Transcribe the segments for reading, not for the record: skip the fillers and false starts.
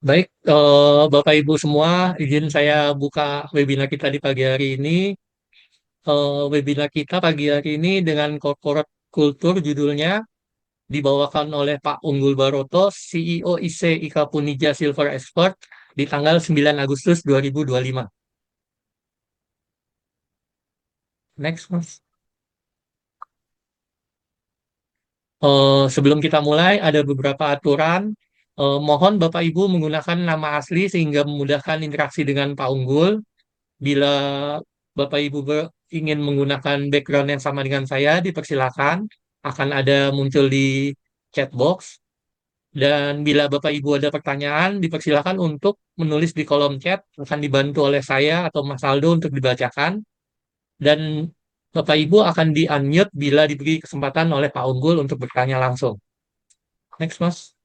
Baik, Bapak Ibu semua, izin saya buka webinar kita di pagi hari ini. Webinar kita pagi hari ini dengan corporate culture judulnya dibawakan oleh Pak Unggul Baroto, CEO IC Ika Punija Silver Expert di tanggal 9 Agustus 2025. Next, Mas. Sebelum kita mulai, ada beberapa aturan. Mohon Bapak Ibu menggunakan nama asli sehingga memudahkan interaksi dengan Pak Unggul. Bila Bapak Ibu ingin menggunakan background yang sama dengan saya, dipersilakan. Akan ada muncul di chat box. Dan bila Bapak Ibu ada pertanyaan, dipersilakan untuk menulis di kolom chat. Akan dibantu oleh saya atau Mas Aldo untuk dibacakan. Dan Bapak Ibu akan di-unmute bila diberi kesempatan oleh Pak Unggul untuk bertanya langsung. Next, Mas.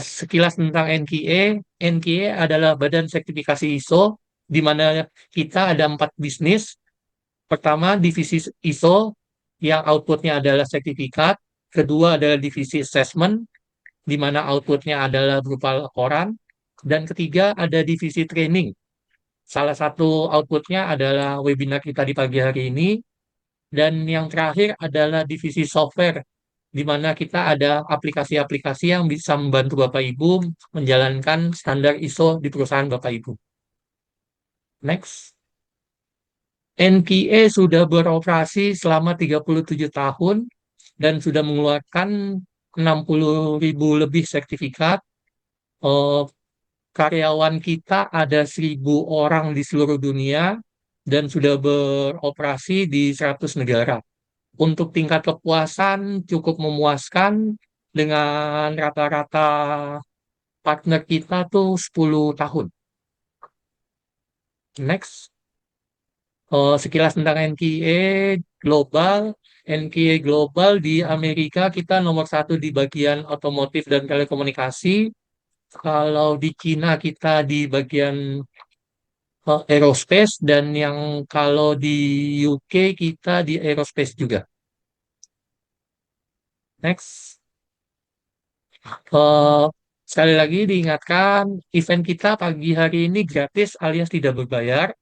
Sekilas tentang NQA, NQA adalah Badan Sertifikasi ISO, di mana kita ada 4 bisnis. Pertama, divisi ISO yang outputnya adalah sertifikat. Kedua adalah divisi assessment, di mana outputnya adalah berupa laporan. Dan ketiga ada divisi training. Salah satu outputnya adalah webinar kita di pagi hari ini. Dan yang terakhir adalah divisi software, di mana kita ada aplikasi-aplikasi yang bisa membantu Bapak Ibu menjalankan standar ISO di perusahaan Bapak Ibu. Next. NPA sudah beroperasi selama 37 tahun dan sudah mengeluarkan 60.000 lebih sertifikat. Eh, Karyawan kita ada 1.000 orang di seluruh dunia dan sudah beroperasi di 100 negara. Untuk tingkat kepuasan cukup memuaskan dengan rata-rata partner kita tuh 10 tahun. Next. Sekilas tentang NKA global. NKA global di Amerika kita nomor satu di bagian otomotif dan telekomunikasi. Kalau di Cina kita di bagian aerospace, dan yang kalau di UK kita di aerospace juga. Next. Eh, Sekali lagi diingatkan, event kita pagi hari ini gratis alias tidak berbayar.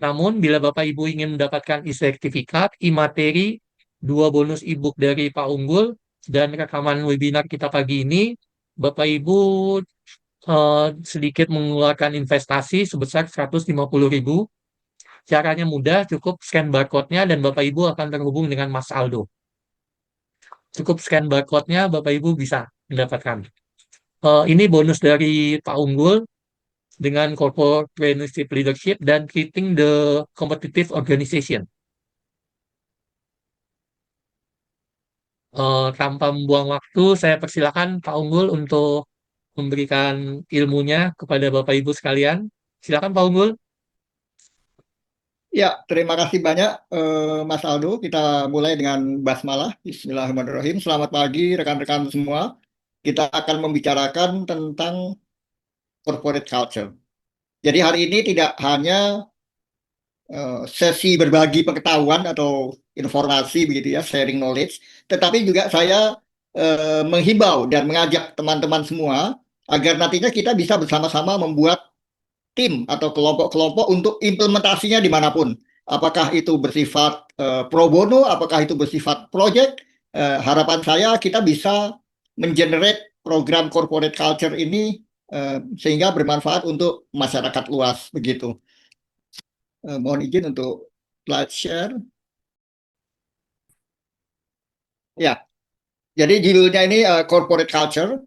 Namun, bila Bapak Ibu ingin mendapatkan e-sertifikat, e-materi, 2 bonus e-book dari Pak Unggul, dan rekaman webinar kita pagi ini, Bapak Ibu sedikit mengeluarkan investasi sebesar 150.000. Caranya mudah, cukup scan barcode-nya dan Bapak Ibu akan terhubung dengan Mas Aldo. Cukup scan barcode-nya, Bapak Ibu bisa mendapatkan. Ini bonus dari Pak Unggul dengan corporate entrepreneurship leadership dan treating the competitive organization. Tanpa membuang waktu, saya persilakan Pak Unggul untuk memberikan ilmunya kepada Bapak Ibu sekalian. Silakan Pak Unggul. Ya, terima kasih banyak Mas Aldo. Kita mulai dengan basmalah. Bismillahirrahmanirrahim. Selamat pagi rekan-rekan semua. Kita akan membicarakan tentang corporate culture. Jadi hari ini tidak hanya sesi berbagi pengetahuan atau informasi begitu ya, sharing knowledge, tetapi juga saya menghimbau dan mengajak teman-teman semua agar nantinya kita bisa bersama-sama membuat tim atau kelompok-kelompok untuk implementasinya dimanapun. Apakah itu bersifat pro bono, apakah itu bersifat project. Harapan saya kita bisa mengenerate program corporate culture ini sehingga bermanfaat untuk masyarakat luas begitu. Mohon izin untuk slide share. Ya, jadi judulnya ini corporate culture.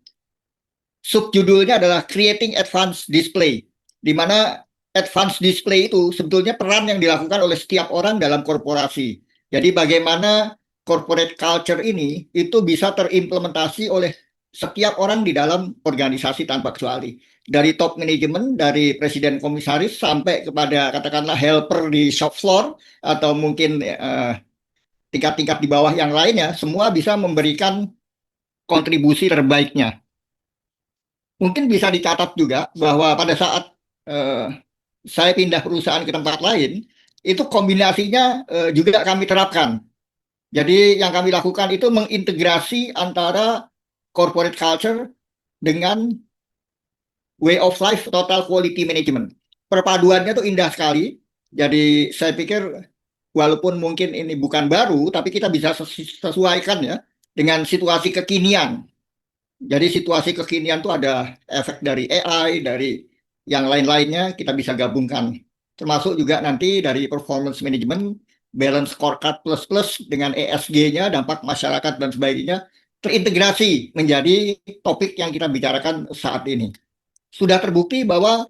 Subjudulnya adalah Creating Advanced Display, di mana advanced display itu sebetulnya peran yang dilakukan oleh setiap orang dalam korporasi. Jadi bagaimana corporate culture ini itu bisa terimplementasi oleh setiap orang di dalam organisasi tanpa kecuali. Dari top management, dari presiden komisaris sampai kepada katakanlah helper di shop floor atau mungkin tingkat-tingkat di bawah yang lainnya, semua bisa memberikan kontribusi terbaiknya. Mungkin bisa dicatat juga bahwa pada saat eh, saya pindah perusahaan ke tempat lain, itu kombinasinya juga kami terapkan. Jadi yang kami lakukan itu mengintegrasi antara corporate culture dengan way of life total quality management. Perpaduannya tuh indah sekali. Jadi saya pikir walaupun mungkin ini bukan baru, tapi kita bisa sesuaikan ya dengan situasi kekinian. Jadi situasi kekinian tuh ada efek dari AI, dari yang lain-lainnya kita bisa gabungkan. Termasuk juga nanti dari performance management, balance scorecard plus plus dengan ESG-nya, dampak masyarakat dan sebagainya, terintegrasi menjadi topik yang kita bicarakan saat ini. Sudah terbukti bahwa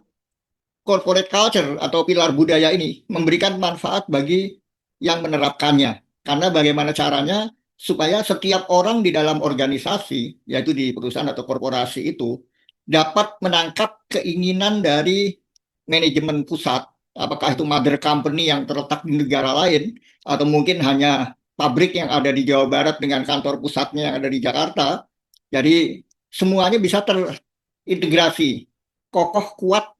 corporate culture atau pilar budaya ini memberikan manfaat bagi yang menerapkannya. Karena bagaimana caranya supaya setiap orang di dalam organisasi, yaitu di perusahaan atau korporasi itu, dapat menangkap keinginan dari manajemen pusat, apakah itu mother company yang terletak di negara lain, atau mungkin hanya pabrik yang ada di Jawa Barat dengan kantor pusatnya yang ada di Jakarta. Jadi semuanya bisa terintegrasi, kokoh, kuat,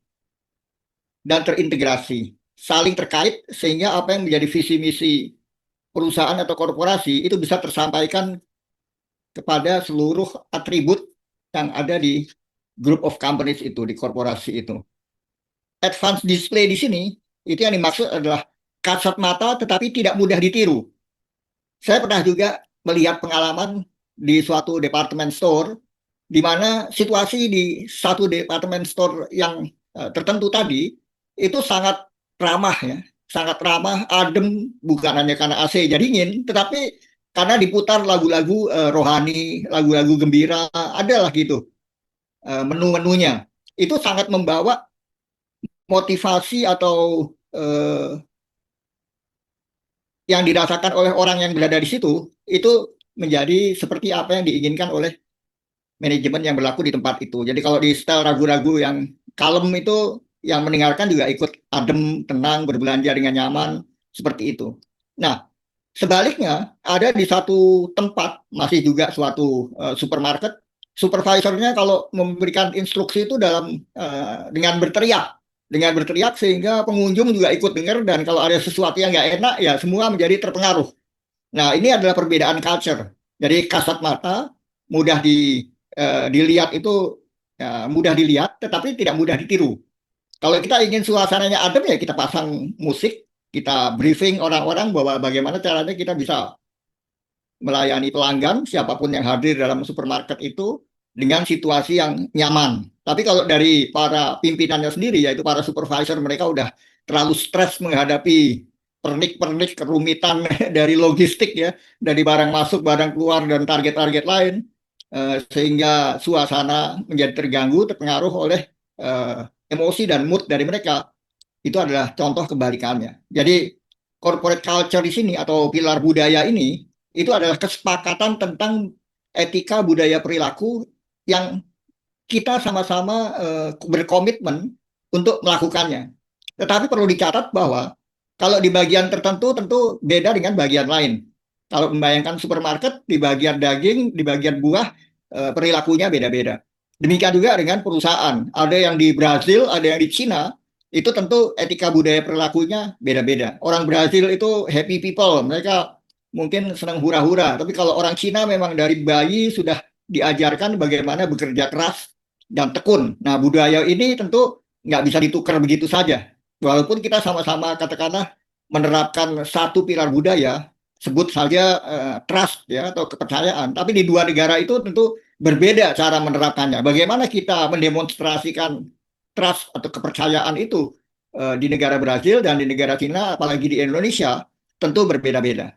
dan terintegrasi, saling terkait sehingga apa yang menjadi visi misi perusahaan atau korporasi itu bisa tersampaikan kepada seluruh atribut yang ada di group of companies itu, di korporasi itu. Advanced display di sini, itu yang dimaksud adalah kasat mata tetapi tidak mudah ditiru. Saya pernah juga melihat pengalaman di suatu department store, di mana situasi di satu department store yang tertentu tadi, itu sangat ramah ya, sangat ramah, adem, bukan hanya karena AC-nya dingin, tetapi karena diputar lagu-lagu rohani, lagu-lagu gembira, adalah gitu menu-menunya. Itu sangat membawa motivasi atau yang dirasakan oleh orang yang berada di situ, itu menjadi seperti apa yang diinginkan oleh manajemen yang berlaku di tempat itu. Jadi kalau di style ragu-ragu yang kalem itu, yang mendengarkan juga ikut adem, tenang, berbelanja dengan nyaman, seperti itu. Nah, sebaliknya ada di satu tempat, masih juga suatu supermarket, supervisornya kalau memberikan instruksi itu dengan berteriak sehingga pengunjung juga ikut dengar, dan kalau ada sesuatu yang nggak enak ya semua menjadi terpengaruh. Nah, ini adalah perbedaan culture. Jadi kasat mata, mudah dilihat itu mudah dilihat, tetapi tidak mudah ditiru. Kalau kita ingin suasananya adem ya kita pasang musik, kita briefing orang-orang bahwa bagaimana caranya kita bisa melayani pelanggan, siapapun yang hadir dalam supermarket itu dengan situasi yang nyaman. Tapi kalau dari para pimpinannya sendiri, yaitu para supervisor, mereka udah terlalu stres menghadapi pernik-pernik kerumitan dari logistik ya, dari barang masuk, barang keluar, dan target-target lain, sehingga suasana menjadi terganggu, terpengaruh oleh emosi dan mood dari mereka. Itu adalah contoh kebalikannya. Jadi corporate culture di sini atau pilar budaya ini itu adalah kesepakatan tentang etika budaya perilaku yang kita sama-sama berkomitmen untuk melakukannya. Tetapi perlu dicatat bahwa kalau di bagian tertentu tentu beda dengan bagian lain. Kalau membayangkan supermarket, di bagian daging, di bagian buah, perilakunya beda-beda. Demikian juga dengan perusahaan. Ada yang di Brazil, ada yang di Cina, itu tentu etika budaya perilakunya beda-beda. Orang Brazil itu happy people, mereka mungkin senang hura-hura. Tapi kalau orang Cina memang dari bayi sudah diajarkan bagaimana bekerja keras dan tekun. Nah, budaya ini tentu nggak bisa ditukar begitu saja. Walaupun kita sama-sama katakanlah menerapkan satu pilar budaya, sebut saja trust ya atau kepercayaan. Tapi di dua negara itu tentu berbeda cara menerapkannya. Bagaimana kita mendemonstrasikan trust atau kepercayaan itu di negara Brazil dan di negara Cina, apalagi di Indonesia, tentu berbeda-beda.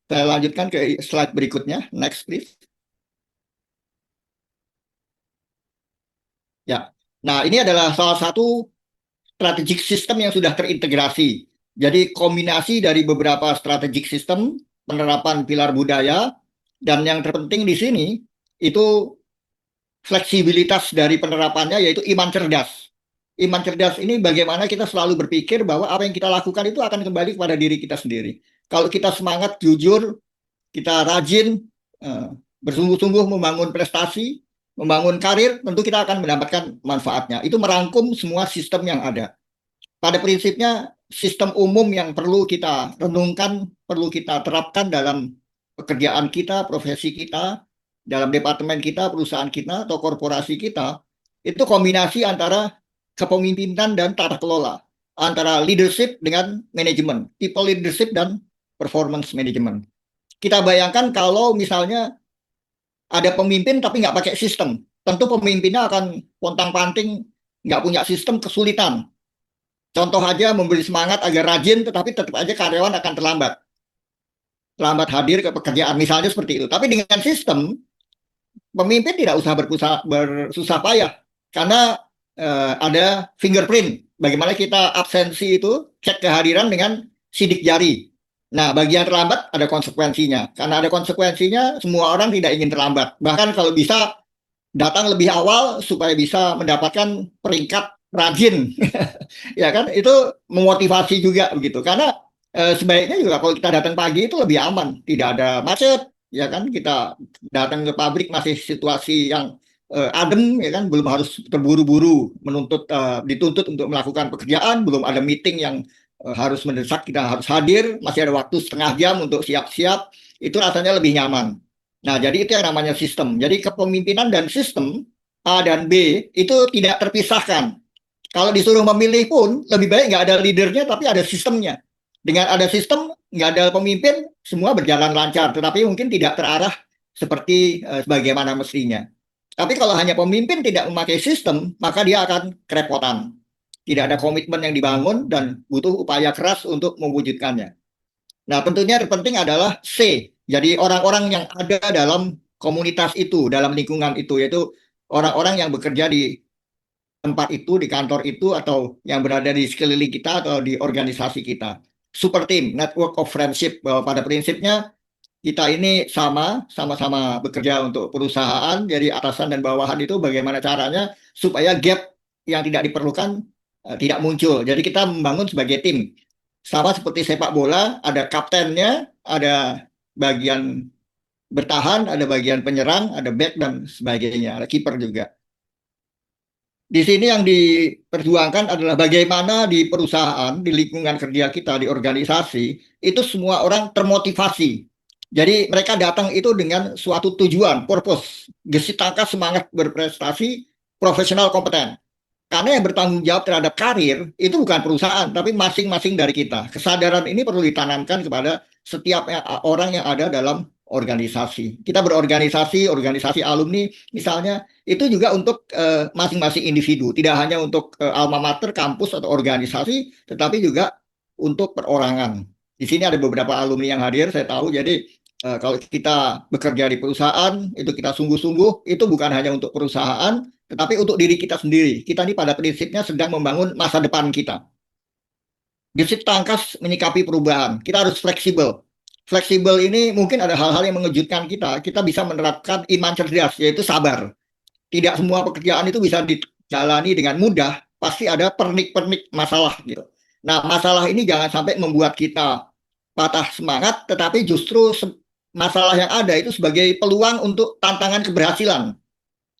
Saya lanjutkan ke slide berikutnya. Next, please. Ya. Nah, ini adalah salah satu strategic system yang sudah terintegrasi. Jadi kombinasi dari beberapa strategic system penerapan pilar budaya, dan yang terpenting di sini itu fleksibilitas dari penerapannya, yaitu iman cerdas. Iman cerdas ini bagaimana kita selalu berpikir bahwa apa yang kita lakukan itu akan kembali kepada diri kita sendiri. Kalau kita semangat, jujur, kita rajin, bersungguh-sungguh membangun prestasi, membangun karir, tentu kita akan mendapatkan manfaatnya. Itu merangkum semua sistem yang ada. Pada prinsipnya, sistem umum yang perlu kita renungkan, perlu kita terapkan dalam pekerjaan kita, profesi kita, dalam departemen kita, perusahaan kita, atau korporasi kita, Itu kombinasi antara kepemimpinan dan tata kelola, antara leadership dengan manajemen, people leadership dan performance management. Kita bayangkan kalau misalnya ada pemimpin tapi nggak pakai sistem, tentu pemimpinnya akan pontang-panting, nggak punya sistem, kesulitan. Contoh aja memberi semangat agar rajin, tetapi tetap aja karyawan akan terlambat hadir ke pekerjaan, misalnya seperti itu. Tapi dengan sistem, pemimpin tidak usah bersusah payah, karena ada fingerprint. Bagaimana kita absensi itu, cek kehadiran dengan sidik jari. Nah, bagian terlambat ada konsekuensinya. Karena ada konsekuensinya, semua orang tidak ingin terlambat. Bahkan kalau bisa datang lebih awal supaya bisa mendapatkan peringkat rajin. Ya kan, itu memotivasi juga begitu. Karena sebaiknya juga kalau kita datang pagi itu lebih aman, tidak ada macet, ya kan. Kita datang ke pabrik masih situasi yang adem, ya kan, belum harus terburu-buru dituntut untuk melakukan pekerjaan, belum ada meeting yang harus mendesak kita harus hadir, masih ada waktu setengah jam untuk siap-siap, itu rasanya lebih nyaman. Nah, jadi itu yang namanya sistem. Jadi kepemimpinan dan sistem A dan B itu tidak terpisahkan. Kalau disuruh memilih pun lebih baik nggak ada leadernya tapi ada sistemnya. Dengan ada sistem, nggak ada pemimpin, semua berjalan lancar. Tetapi mungkin tidak terarah seperti bagaimana mestinya. Tapi kalau hanya pemimpin tidak memakai sistem, maka dia akan kerepotan. Tidak ada komitmen yang dibangun dan butuh upaya keras untuk mewujudkannya. Nah, tentunya terpenting adalah C. Jadi orang-orang yang ada dalam komunitas itu, dalam lingkungan itu, yaitu orang-orang yang bekerja di tempat itu, di kantor itu, atau yang berada di sekeliling kita atau di organisasi kita. Super team, network of friendship, bahwa pada prinsipnya kita ini sama-sama bekerja untuk perusahaan, jadi atasan dan bawahan itu bagaimana caranya supaya gap yang tidak diperlukan tidak muncul. Jadi kita membangun sebagai tim. Sama seperti sepak bola, ada kaptennya, ada bagian bertahan, ada bagian penyerang, ada back dan sebagainya, ada kiper juga. Di sini yang diperjuangkan adalah bagaimana di perusahaan, di lingkungan kerja kita, di organisasi, itu semua orang termotivasi. Jadi mereka datang itu dengan suatu tujuan, purpose, gesit tangkas, semangat berprestasi, profesional kompeten. Karena yang bertanggung jawab terhadap karir itu bukan perusahaan, tapi masing-masing dari kita. Kesadaran ini perlu ditanamkan kepada setiap orang yang ada dalam organisasi. Kita berorganisasi, organisasi alumni misalnya, itu juga untuk masing-masing individu. Tidak hanya untuk alma mater, kampus, atau organisasi, tetapi juga untuk perorangan. Di sini ada beberapa alumni yang hadir, saya tahu. Jadi kalau kita bekerja di perusahaan, itu kita sungguh-sungguh, itu bukan hanya untuk perusahaan, tetapi untuk diri kita sendiri. Kita ini pada prinsipnya sedang membangun masa depan kita. Gesit tangkas menyikapi perubahan. Kita harus fleksibel. Fleksibel ini mungkin ada hal-hal yang mengejutkan kita. Kita bisa menerapkan iman cerdas, yaitu sabar. Tidak semua pekerjaan itu bisa dijalani dengan mudah. Pasti ada pernik-pernik masalah gitu. Nah, masalah ini jangan sampai membuat kita patah semangat, tetapi justru masalah yang ada itu sebagai peluang untuk tantangan keberhasilan.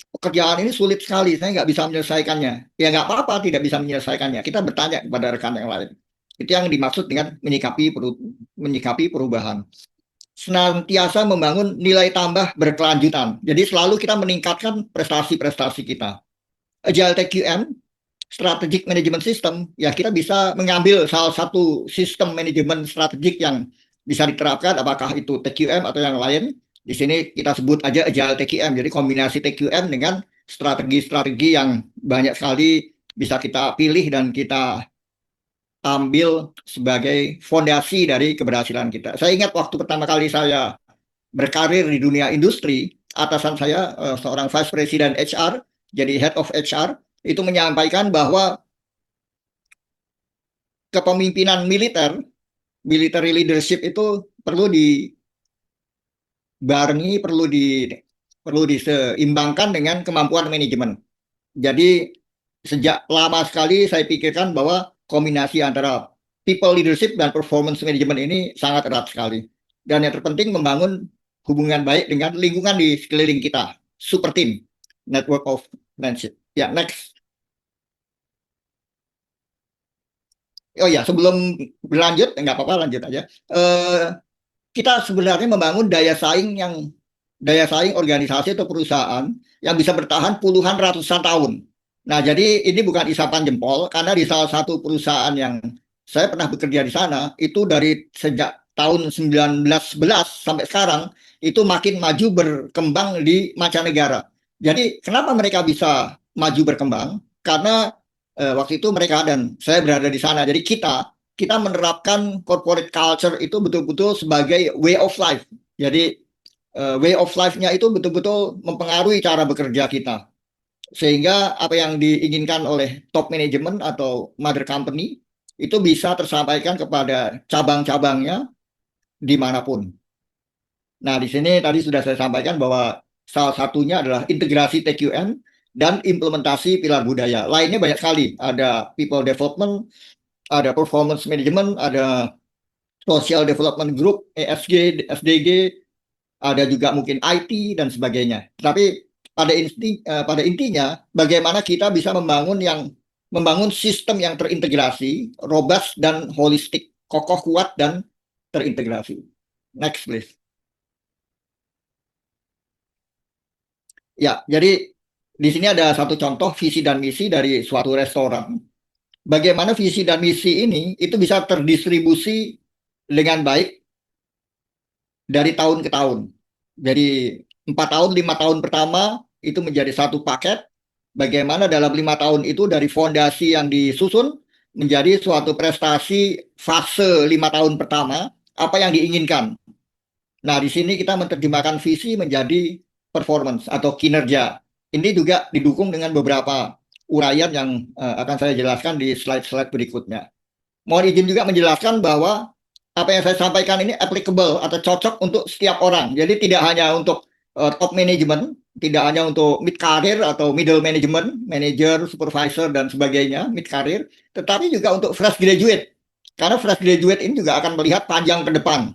Pekerjaan ini sulit sekali, saya nggak bisa menyelesaikannya. Ya nggak apa-apa tidak bisa menyelesaikannya. Kita bertanya kepada rekan yang lain. Itu yang dimaksud dengan menyikapi perubahan. Senantiasa membangun nilai tambah berkelanjutan. Jadi selalu kita meningkatkan prestasi-prestasi kita. Agile TQM, Strategic Management System, ya kita bisa mengambil salah satu sistem manajemen strategik yang bisa diterapkan, apakah itu TQM atau yang lain. Di sini kita sebut aja Agile TQM. Jadi kombinasi TQM dengan strategi-strategi yang banyak sekali bisa kita pilih dan kita ambil sebagai fondasi dari keberhasilan kita. Saya ingat waktu pertama kali saya berkarir di dunia industri, atasan saya seorang Vice President HR, jadi Head of HR, itu menyampaikan bahwa kepemimpinan militer, military leadership itu perlu dibarengi, perlu diseimbangkan dengan kemampuan manajemen. Jadi sejak lama sekali saya pikirkan bahwa kombinasi antara people leadership dan performance management ini sangat erat sekali. Dan yang terpenting membangun hubungan baik dengan lingkungan di sekeliling kita. Super team, network of friendship. Ya, next. Oh ya, sebelum berlanjut, nggak apa-apa lanjut aja. Kita sebenarnya membangun daya saing organisasi atau perusahaan yang bisa bertahan puluhan ratusan tahun. Nah, jadi ini bukan isapan jempol karena di salah satu perusahaan yang saya pernah bekerja di sana itu dari sejak tahun 1911 sampai sekarang itu makin maju berkembang di mancanegara. Jadi kenapa mereka bisa maju berkembang? Karena waktu itu mereka dan saya berada di sana. Jadi kita menerapkan corporate culture itu betul-betul sebagai way of life. Jadi way of life-nya itu betul-betul mempengaruhi cara bekerja kita. Sehingga apa yang diinginkan oleh top management atau mother company itu bisa tersampaikan kepada cabang-cabangnya dimanapun. Nah, di sini tadi sudah saya sampaikan bahwa salah satunya adalah integrasi TQM dan implementasi pilar budaya. Lainnya banyak sekali. Ada people development, ada performance management, ada social development group, ESG, SDG, ada juga mungkin IT dan sebagainya. Tapi pada intinya bagaimana kita bisa membangun sistem yang terintegrasi, robust dan holistik, kokoh kuat dan terintegrasi. Next please. Ya, jadi di sini ada satu contoh visi dan misi dari suatu restoran. Bagaimana visi dan misi ini itu bisa terdistribusi dengan baik dari tahun ke tahun. Jadi 4 tahun, 5 tahun pertama itu menjadi satu paket. Bagaimana dalam 5 tahun itu dari fondasi yang disusun menjadi suatu prestasi fase 5 tahun pertama, apa yang diinginkan. Nah, di sini kita menerjemahkan visi menjadi performance atau kinerja. Ini juga didukung dengan beberapa uraian yang akan saya jelaskan di slide-slide berikutnya. Mohon izin juga menjelaskan bahwa apa yang saya sampaikan ini applicable atau cocok untuk setiap orang. Jadi tidak hanya untuk top management, tidak hanya untuk mid career atau middle management, manager, supervisor dan sebagainya, mid career, tetapi juga untuk fresh graduate. Karena fresh graduate ini juga akan melihat panjang ke depan.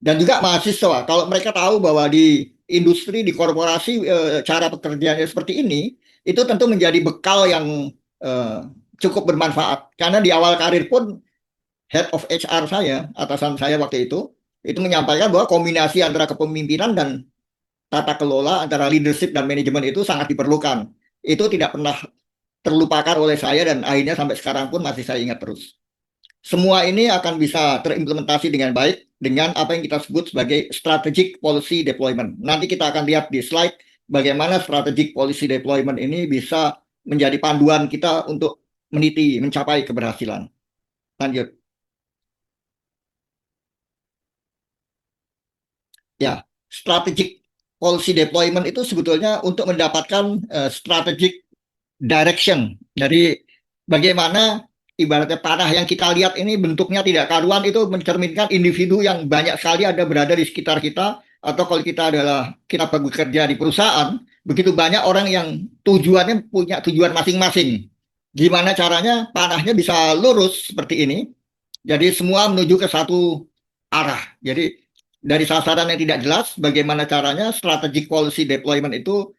Dan juga mahasiswa, kalau mereka tahu bahwa di industri, di korporasi cara pekerjaannya seperti ini, itu tentu menjadi bekal yang eh, cukup bermanfaat. Karena di awal karir pun head of HR saya, atasan saya waktu itu menyampaikan bahwa kombinasi antara kepemimpinan dan tata kelola antara leadership dan manajemen itu sangat diperlukan. Itu tidak pernah terlupakan oleh saya dan akhirnya sampai sekarang pun masih saya ingat terus. Semua ini akan bisa terimplementasi dengan baik dengan apa yang kita sebut sebagai strategic policy deployment. Nanti kita akan lihat di slide bagaimana strategic policy deployment ini bisa menjadi panduan kita untuk mencapai keberhasilan. Lanjut. Ya, strategic policy deployment itu sebetulnya untuk mendapatkan strategic direction. Jadi bagaimana ibaratnya tanah yang kita lihat ini bentuknya tidak karuan itu mencerminkan individu yang banyak sekali ada berada di sekitar kita atau kalau kita bekerja di perusahaan, begitu banyak orang yang tujuannya punya tujuan masing-masing. Gimana caranya tanahnya bisa lurus seperti ini? Jadi semua menuju ke satu arah. Jadi dari sasaran yang tidak jelas, bagaimana caranya strategic policy deployment itu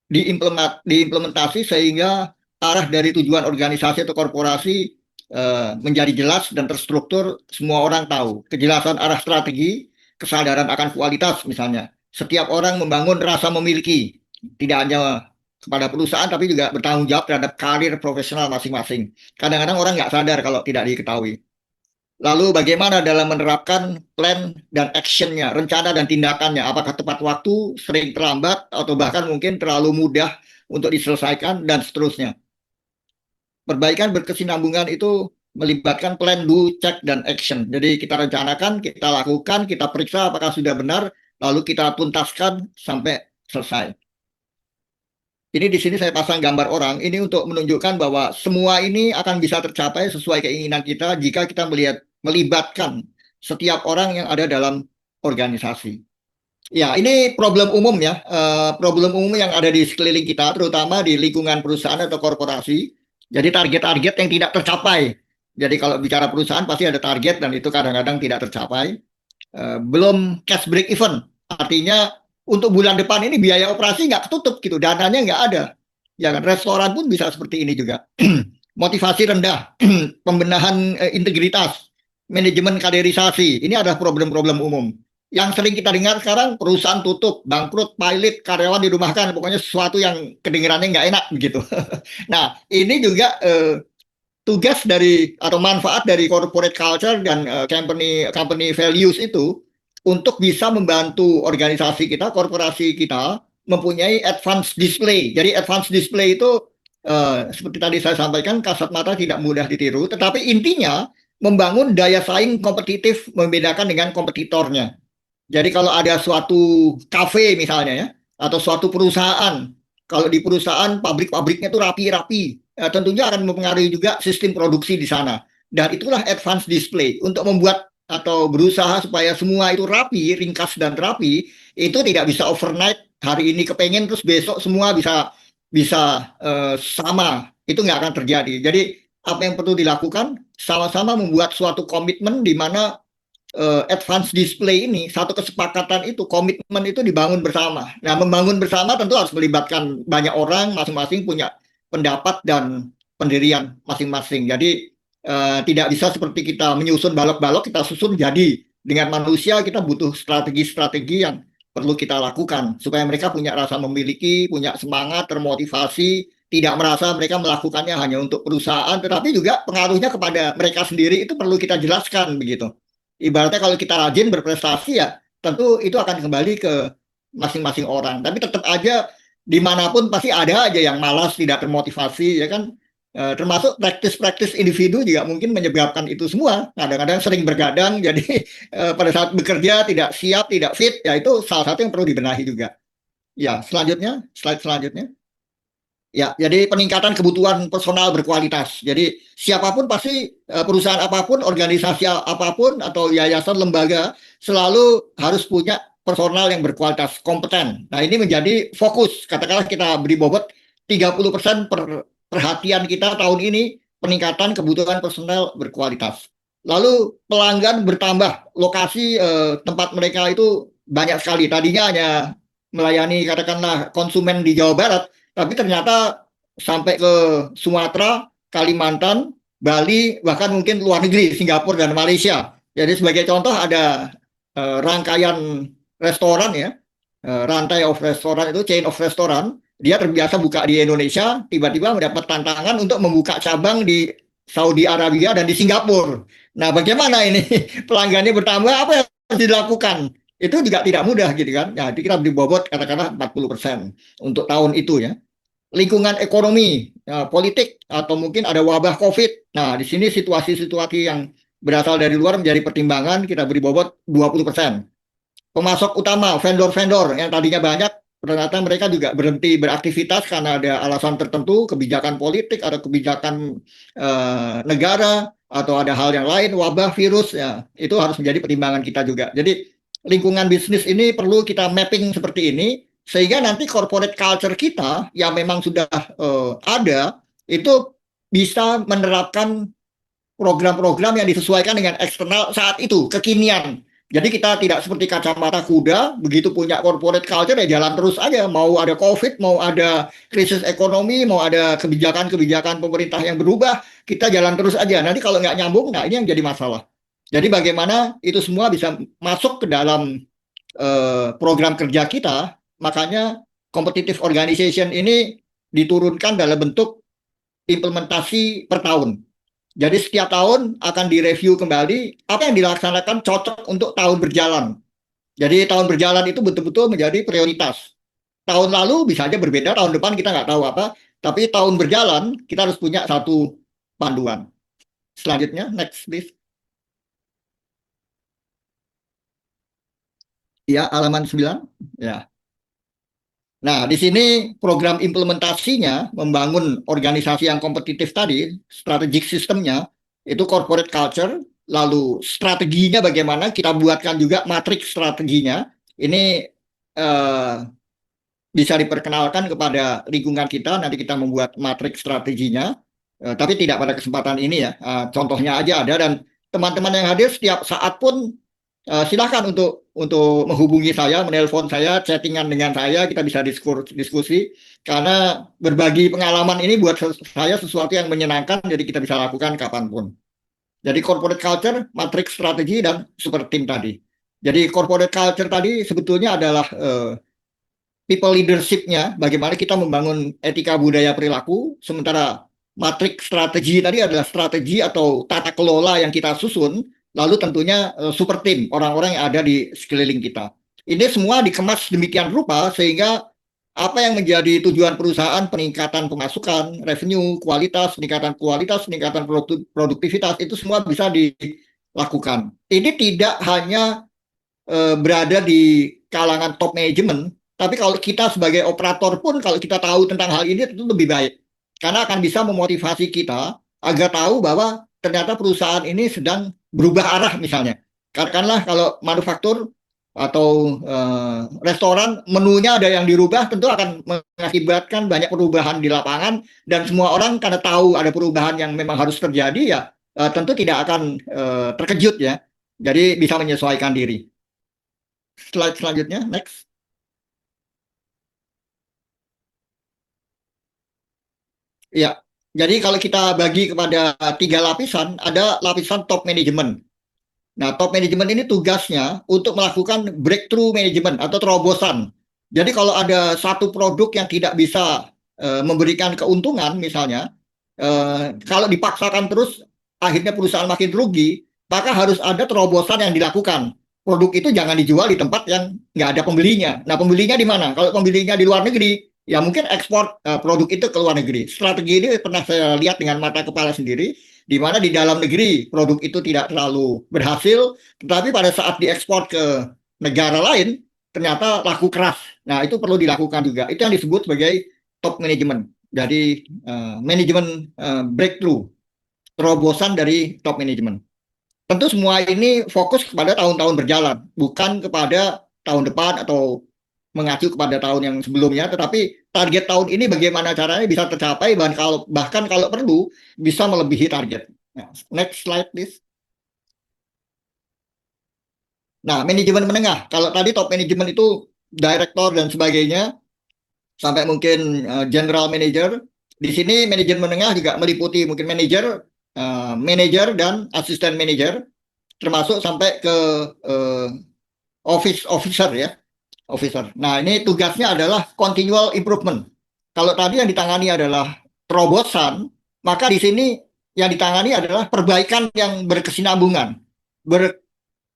diimplementasi sehingga arah dari tujuan organisasi atau korporasi menjadi jelas dan terstruktur, semua orang tahu. Kejelasan arah strategi, kesadaran akan kualitas misalnya. Setiap orang membangun rasa memiliki, tidak hanya kepada perusahaan tapi juga bertanggung jawab terhadap karir profesional masing-masing. Kadang-kadang orang nggak sadar kalau tidak diketahui. Lalu bagaimana dalam menerapkan plan dan actionnya, rencana dan tindakannya, apakah tepat waktu, sering terlambat, atau bahkan mungkin terlalu mudah untuk diselesaikan, dan seterusnya. Perbaikan berkesinambungan itu melibatkan plan, do, check, dan action. Jadi kita rencanakan, kita lakukan, kita periksa apakah sudah benar, lalu kita tuntaskan sampai selesai. Ini di sini saya pasang gambar orang, ini untuk menunjukkan bahwa semua ini akan bisa tercapai sesuai keinginan kita jika kita melibatkan setiap orang yang ada dalam organisasi. Ya, ini problem umum ya, problem umum yang ada di sekeliling kita, terutama di lingkungan perusahaan atau korporasi. Jadi target-target yang tidak tercapai. Jadi kalau bicara perusahaan pasti ada target dan itu kadang-kadang tidak tercapai. Belum cash break even, artinya untuk bulan depan ini biaya operasi nggak ketutup gitu, dananya nggak ada. Ya kan, restoran pun bisa seperti ini juga. Motivasi rendah, pembenahan integritas, manajemen kaderisasi, ini adalah problem-problem umum. yang sering kita dengar sekarang perusahaan tutup, bangkrut, pilot, karyawan dirumahkan, pokoknya sesuatu yang kedengarannya nggak enak begitu. Nah, ini juga tugas dari atau manfaat dari corporate culture dan company company values itu untuk bisa membantu organisasi kita, korporasi kita mempunyai advanced display. Jadi advanced display itu seperti tadi saya sampaikan kasat mata tidak mudah ditiru, tetapi intinya membangun daya saing kompetitif membedakan dengan kompetitornya. Jadi kalau ada suatu kafe misalnya ya, atau suatu perusahaan, kalau di perusahaan pabrik-pabriknya itu rapi-rapi, tentunya akan mempengaruhi juga sistem produksi di sana. Dan itulah advanced display untuk membuat atau berusaha supaya semua itu rapi, ringkas dan rapi, itu tidak bisa overnight. Hari ini kepengen terus besok semua bisa bisa sama, itu nggak akan terjadi. Jadi apa yang perlu dilakukan sama-sama membuat suatu komitmen di mana advance display ini satu kesepakatan itu komitmen itu dibangun bersama. Nah, membangun bersama tentu harus melibatkan banyak orang, masing-masing punya pendapat dan pendirian masing-masing. Jadi tidak bisa seperti kita menyusun balok-balok kita susun jadi. Dengan manusia kita butuh strategi-strategi yang perlu kita lakukan supaya mereka punya rasa memiliki, punya semangat, termotivasi, tidak merasa mereka melakukannya hanya untuk perusahaan, tetapi juga pengaruhnya kepada mereka sendiri itu perlu kita jelaskan begitu. Ibaratnya kalau kita rajin berprestasi ya tentu itu akan kembali ke masing-masing orang. Tapi tetap aja dimanapun pasti ada aja yang malas, tidak termotivasi ya kan. Termasuk praktis-praktis individu juga mungkin menyebabkan itu semua. Kadang-kadang sering bergadang, jadi pada saat bekerja tidak siap, tidak fit, ya itu salah satu yang perlu dibenahi juga. Ya, selanjutnya, slide selanjutnya. Ya, jadi peningkatan kebutuhan personal berkualitas. Jadi siapapun pasti perusahaan apapun, organisasi apapun atau yayasan lembaga selalu harus punya personal yang berkualitas, kompeten. Nah, ini menjadi fokus. Katakanlah kita beri bobot 30% perhatian kita tahun ini peningkatan kebutuhan personal berkualitas. Lalu pelanggan bertambah, lokasi tempat mereka itu banyak sekali. Tadinya hanya melayani katakanlah konsumen di Jawa Barat, tapi ternyata sampai ke Sumatera, Kalimantan, Bali, bahkan mungkin luar negeri, Singapura dan Malaysia. Jadi sebagai contoh ada rangkaian restoran ya, rantai of restoran itu chain of restoran. Dia terbiasa buka di Indonesia, tiba-tiba mendapat tantangan untuk membuka cabang di Saudi Arabia dan di Singapura. Nah, bagaimana ini pelanggannya bertambah? Apa yang harus dilakukan? Itu juga tidak mudah gitu kan. Nah, jadi kita beri bobot katakanlah 40% untuk tahun itu ya. Lingkungan ekonomi, politik, atau mungkin ada wabah COVID. Nah, di sini situasi-situasi yang berasal dari luar menjadi pertimbangan, kita beri bobot 20%. Pemasok utama, vendor-vendor yang tadinya banyak, ternyata mereka juga berhenti beraktivitas karena ada alasan tertentu, kebijakan politik, atau kebijakan negara, atau ada hal yang lain, wabah, virus, ya, itu harus menjadi pertimbangan kita juga. Jadi lingkungan bisnis ini perlu kita mapping seperti ini, sehingga nanti corporate culture kita yang memang sudah ada, itu bisa menerapkan program-program yang disesuaikan dengan eksternal saat itu, kekinian. Jadi kita tidak seperti kacamata kuda, begitu punya corporate culture ya jalan terus aja. Mau ada COVID, mau ada krisis ekonomi, mau ada kebijakan-kebijakan pemerintah yang berubah, kita jalan terus aja. Nanti kalau nggak nyambung, nah ini yang jadi masalah. Jadi bagaimana itu semua bisa masuk ke dalam program kerja kita, makanya competitive organization ini diturunkan dalam bentuk implementasi per tahun. Jadi setiap tahun akan direview kembali apa yang dilaksanakan cocok untuk tahun berjalan. Jadi tahun berjalan itu betul-betul menjadi prioritas. Tahun lalu bisa aja berbeda, tahun depan kita nggak tahu apa. Tapi tahun berjalan kita harus punya satu panduan. Selanjutnya, next please. Ya, halaman 9. Ya. Nah, di sini program implementasinya membangun organisasi yang kompetitif tadi, strategic sistemnya, itu corporate culture, lalu strateginya bagaimana, kita buatkan juga matriks strateginya. Ini eh, bisa diperkenalkan kepada lingkungan kita, nanti kita membuat matriks strateginya, tapi tidak pada kesempatan ini ya. Contohnya aja ada, dan teman-teman yang hadir setiap saat pun silakan untuk menghubungi saya, menelpon saya, chattingan dengan saya, kita bisa diskusi karena berbagi pengalaman ini buat saya sesuatu yang menyenangkan, jadi kita bisa lakukan kapanpun. Jadi corporate culture, matrix strategi dan super team tadi. Jadi corporate culture tadi sebetulnya adalah people leadership-nya, bagaimana kita membangun etika budaya perilaku, sementara matrik strategi tadi adalah strategi atau tata kelola yang kita susun, lalu tentunya super team, orang-orang yang ada di sekeliling kita. Ini semua dikemas demikian rupa sehingga apa yang menjadi tujuan perusahaan, peningkatan pemasukan, revenue, kualitas, peningkatan produktivitas, itu semua bisa dilakukan. Ini tidak hanya berada di kalangan top management, tapi kalau kita sebagai operator pun kalau kita tahu tentang hal ini tentu lebih baik. Karena akan bisa memotivasi kita agar tahu bahwa ternyata perusahaan ini sedang berubah arah misalnya. Katakanlah kalau manufaktur atau restoran menunya ada yang dirubah tentu akan mengakibatkan banyak perubahan di lapangan dan semua orang karena tahu ada perubahan yang memang harus terjadi ya tentu tidak akan terkejut ya. Jadi bisa menyesuaikan diri. Slide selanjutnya, next. Ya, jadi kalau kita bagi kepada 3 lapisan, ada lapisan top management. Nah, top management ini tugasnya untuk melakukan breakthrough management atau terobosan. Jadi kalau ada satu produk yang tidak bisa memberikan keuntungan, misalnya, kalau dipaksakan terus, akhirnya perusahaan makin rugi, maka harus ada terobosan yang dilakukan. Produk itu jangan dijual di tempat yang nggak ada pembelinya. Nah, pembelinya di mana? Kalau pembelinya di luar negeri, ya mungkin ekspor produk itu ke luar negeri. Strategi ini pernah saya lihat dengan mata kepala sendiri, di mana di dalam negeri produk itu tidak terlalu berhasil, tetapi pada saat diekspor ke negara lain, ternyata laku keras. Nah, itu perlu dilakukan juga. Itu yang disebut sebagai top management. Jadi, manajemen breakthrough, terobosan dari top management. Tentu semua ini fokus kepada tahun-tahun berjalan, bukan kepada tahun depan atau mengacu kepada tahun yang sebelumnya, tetapi target tahun ini bagaimana caranya bisa tercapai, bahkan kalau perlu bisa melebihi target. Next slide, please. Nah, manajemen menengah. Kalau tadi top manajemen itu direktur dan sebagainya, sampai mungkin general manager. Di sini manajemen menengah juga meliputi mungkin manager dan asisten manager, termasuk sampai ke uh, officer ya, officer. Nah, ini tugasnya adalah continual improvement. Kalau tadi yang ditangani adalah terobosan, maka di sini yang ditangani adalah perbaikan yang berkesinambungan,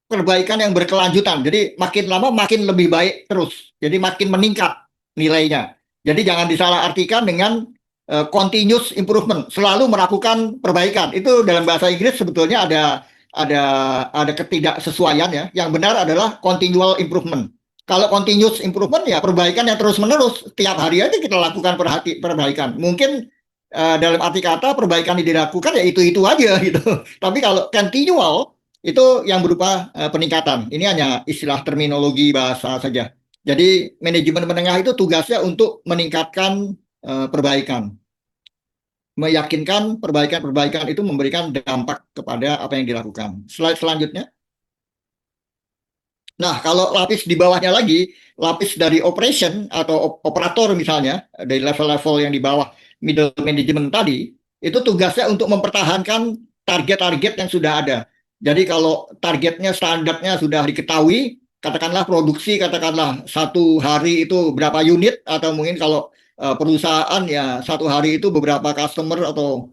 perbaikan yang berkelanjutan. Jadi makin lama makin lebih baik terus. Jadi makin meningkat nilainya. Jadi jangan disalahartikan dengan continuous improvement, selalu melakukan perbaikan. Itu dalam bahasa Inggris sebetulnya ada ada ketidaksesuaian ya. Yang benar adalah continual improvement. Kalau continuous improvement ya perbaikan yang terus-menerus, tiap hari aja kita lakukan perbaikan. Mungkin dalam arti kata perbaikan yang dilakukan ya itu aja gitu. Tapi kalau continual itu yang berupa peningkatan. Ini hanya istilah terminologi bahasa saja. Jadi manajemen menengah itu tugasnya untuk meningkatkan perbaikan, meyakinkan perbaikan-perbaikan itu memberikan dampak kepada apa yang dilakukan. Slide selanjutnya. Nah, kalau lapis di bawahnya lagi, lapis dari operation atau operator misalnya, dari level-level yang di bawah middle management tadi, itu tugasnya untuk mempertahankan target-target yang sudah ada. Jadi kalau targetnya, standarnya sudah diketahui, katakanlah produksi, katakanlah satu hari itu berapa unit, atau mungkin kalau perusahaan ya satu hari itu beberapa customer atau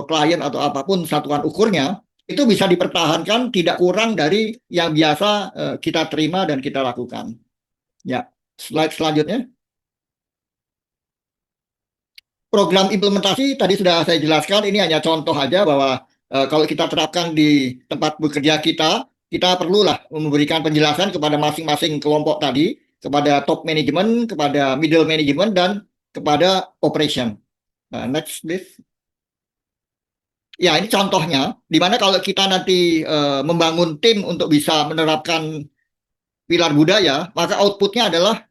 klien atau apapun satuan ukurnya, itu bisa dipertahankan tidak kurang dari yang biasa kita terima dan kita lakukan. Ya, slide selanjutnya. Program implementasi tadi sudah saya jelaskan, ini hanya contoh aja bahwa kalau kita terapkan di tempat bekerja kita, kita perlulah memberikan penjelasan kepada masing-masing kelompok tadi, kepada top management, kepada middle management, dan kepada operation. Next, please. Ya, ini contohnya, di mana kalau kita nanti membangun tim untuk bisa menerapkan pilar budaya, maka outputnya adalah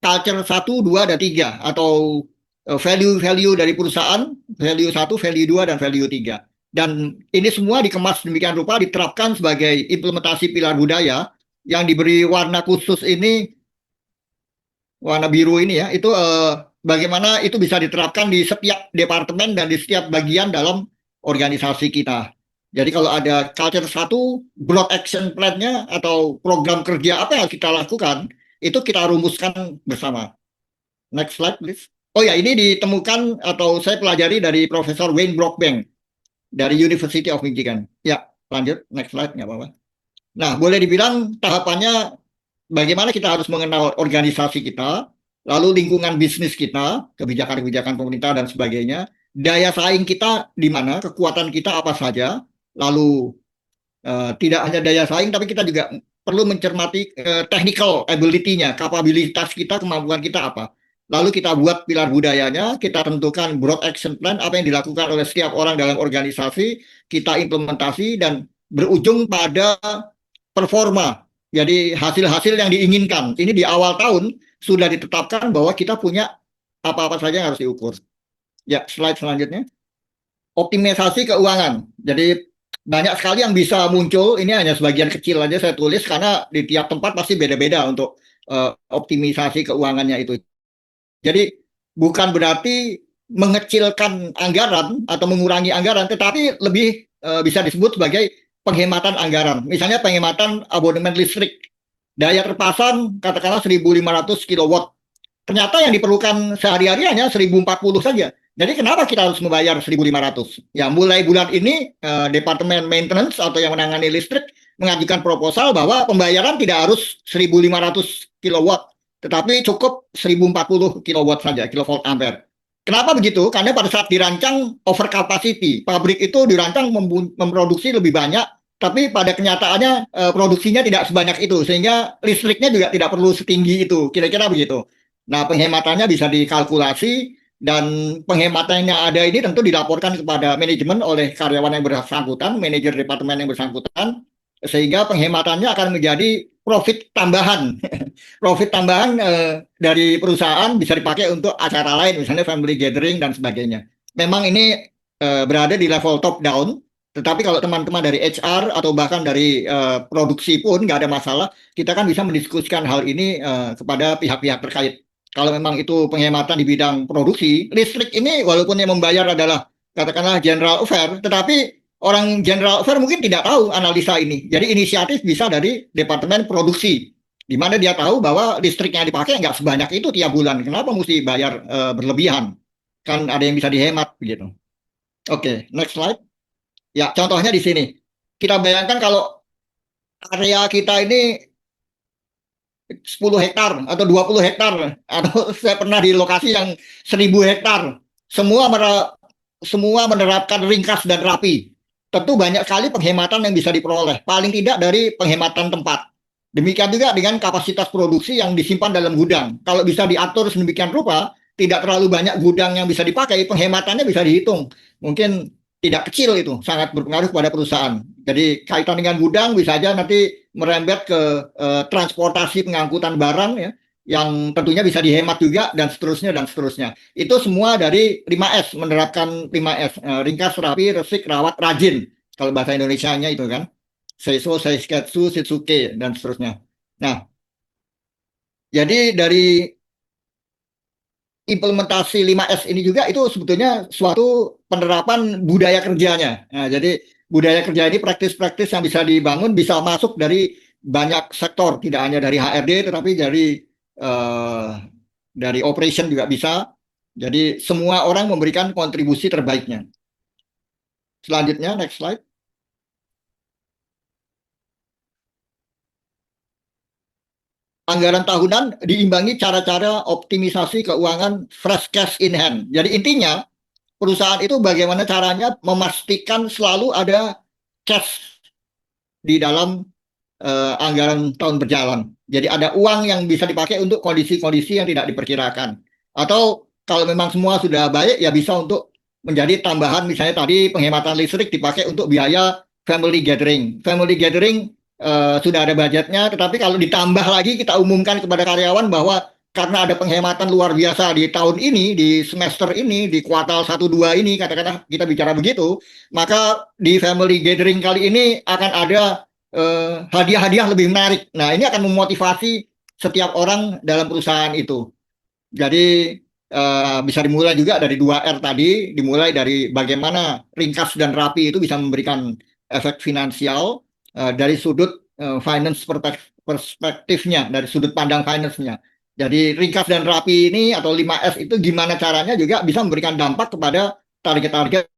culture 1, 2, dan 3, atau value-value dari perusahaan, value 1, value 2, dan value 3. Dan ini semua dikemas demikian rupa, diterapkan sebagai implementasi pilar budaya, yang diberi warna khusus ini, warna biru ini ya, itu bagaimana itu bisa diterapkan di setiap departemen dan di setiap bagian dalam organisasi kita. Jadi kalau ada culture satu, broad action plan-nya atau program kerja apa yang kita lakukan, itu kita rumuskan bersama. Next slide, please. Oh ya, ini ditemukan atau saya pelajari dari Profesor Wayne Brockbank dari University of Michigan. Ya, lanjut. Next slide, nggak apa-apa. Nah, boleh dibilang tahapannya bagaimana kita harus mengenal organisasi kita, lalu lingkungan bisnis kita, kebijakan-kebijakan pemerintah dan sebagainya, daya saing kita di mana, kekuatan kita apa saja, lalu tidak hanya daya saing, tapi kita juga perlu mencermati technical ability-nya, kapabilitas kita, kemampuan kita apa. Lalu kita buat pilar budayanya, kita tentukan broad action plan, apa yang dilakukan oleh setiap orang dalam organisasi, kita implementasi dan berujung pada performa. Jadi hasil-hasil yang diinginkan. Ini di awal tahun sudah ditetapkan bahwa kita punya apa-apa saja yang harus diukur. Ya, slide selanjutnya. Optimisasi keuangan. Jadi banyak sekali yang bisa muncul. Ini hanya sebagian kecil aja saya tulis karena di tiap tempat pasti beda-beda untuk optimisasi keuangannya itu. Jadi bukan berarti mengecilkan anggaran atau mengurangi anggaran, tetapi lebih bisa disebut sebagai penghematan anggaran. Misalnya penghematan abonemen listrik. Daya terpasang katakanlah 1.500 kilowatt. Ternyata yang diperlukan sehari-hari hanya 1.040 saja. Jadi kenapa kita harus membayar 1.500? Ya mulai bulan ini Departemen Maintenance atau yang menangani listrik mengajukan proposal bahwa pembayaran tidak harus 1.500 kilowatt, tetapi cukup 1.040 kilowatt saja, kilovolt ampere. Kenapa begitu? Karena pada saat dirancang over capacity, pabrik itu dirancang memproduksi lebih banyak, tapi pada kenyataannya produksinya tidak sebanyak itu, sehingga listriknya juga tidak perlu setinggi itu, kira-kira begitu. Nah, penghematannya bisa dikalkulasi dan penghematan yang ada ini tentu dilaporkan kepada manajemen oleh karyawan yang bersangkutan, manajer departemen yang bersangkutan, sehingga penghematannya akan menjadi profit tambahan. Profit tambahan dari perusahaan bisa dipakai untuk acara lain, misalnya family gathering dan sebagainya. Memang ini berada di level top down, tetapi kalau teman-teman dari HR atau bahkan dari produksi pun nggak ada masalah, kita kan bisa mendiskusikan hal ini kepada pihak-pihak terkait. Kalau memang itu penghematan di bidang produksi, listrik ini walaupun yang membayar adalah katakanlah general affair, tetapi orang general affair mungkin tidak tahu analisa ini. Jadi inisiatif bisa dari departemen produksi, di mana dia tahu bahwa listrik yang dipakai nggak sebanyak itu tiap bulan. Kenapa mesti bayar berlebihan? Kan ada yang bisa dihemat begitu. Oke, next slide. Ya, contohnya di sini. Kita bayangkan kalau area kita ini 10 hektar atau 20 hektar atau saya pernah di lokasi yang 1.000 hektar. Semua menerapkan ringkas dan rapi. Tentu banyak sekali penghematan yang bisa diperoleh. Paling tidak dari penghematan tempat. Demikian juga dengan kapasitas produksi yang disimpan dalam gudang. Kalau bisa diatur sedemikian rupa, tidak terlalu banyak gudang yang bisa dipakai, penghematannya bisa dihitung. Mungkin tidak kecil itu, sangat berpengaruh pada perusahaan. Jadi kaitan dengan gudang bisa aja nanti merembet ke transportasi pengangkutan barang ya, yang tentunya bisa dihemat juga dan seterusnya dan seterusnya. Itu semua dari 5S, menerapkan 5S, ringkas, rapi, resik, rawat, rajin. Kalau bahasa Indonesianya itu kan. Seiso, Seisketsu, Shitsuke, dan seterusnya. Nah, jadi dari implementasi 5S ini juga itu sebetulnya suatu penerapan budaya kerjanya. Nah, jadi budaya kerja ini praktis-praktis yang bisa dibangun bisa masuk dari banyak sektor, tidak hanya dari HRD tetapi dari operation juga bisa. Jadi semua orang memberikan kontribusi terbaiknya. Selanjutnya, next slide. Anggaran tahunan diimbangi cara-cara optimisasi keuangan fresh cash in hand. Jadi intinya perusahaan itu bagaimana caranya memastikan selalu ada cash di dalam anggaran tahun berjalan. Jadi ada uang yang bisa dipakai untuk kondisi-kondisi yang tidak diperkirakan. Atau kalau memang semua sudah baik, ya bisa untuk menjadi tambahan, misalnya tadi penghematan listrik dipakai untuk biaya family gathering. Family gathering sudah ada budgetnya, tetapi kalau ditambah lagi kita umumkan kepada karyawan bahwa karena ada penghematan luar biasa di tahun ini, di semester ini, di kuartal 1-2 ini, katakanlah kita bicara begitu, maka di family gathering kali ini akan ada hadiah-hadiah lebih menarik. Nah, ini akan memotivasi setiap orang dalam perusahaan itu. Jadi bisa dimulai juga dari 2R tadi, dimulai dari bagaimana ringkas dan rapi itu bisa memberikan efek finansial dari sudut finance perspektifnya, dari sudut pandang finance-nya. Jadi ringkas dan rapi ini atau 5S itu gimana caranya juga bisa memberikan dampak kepada target-target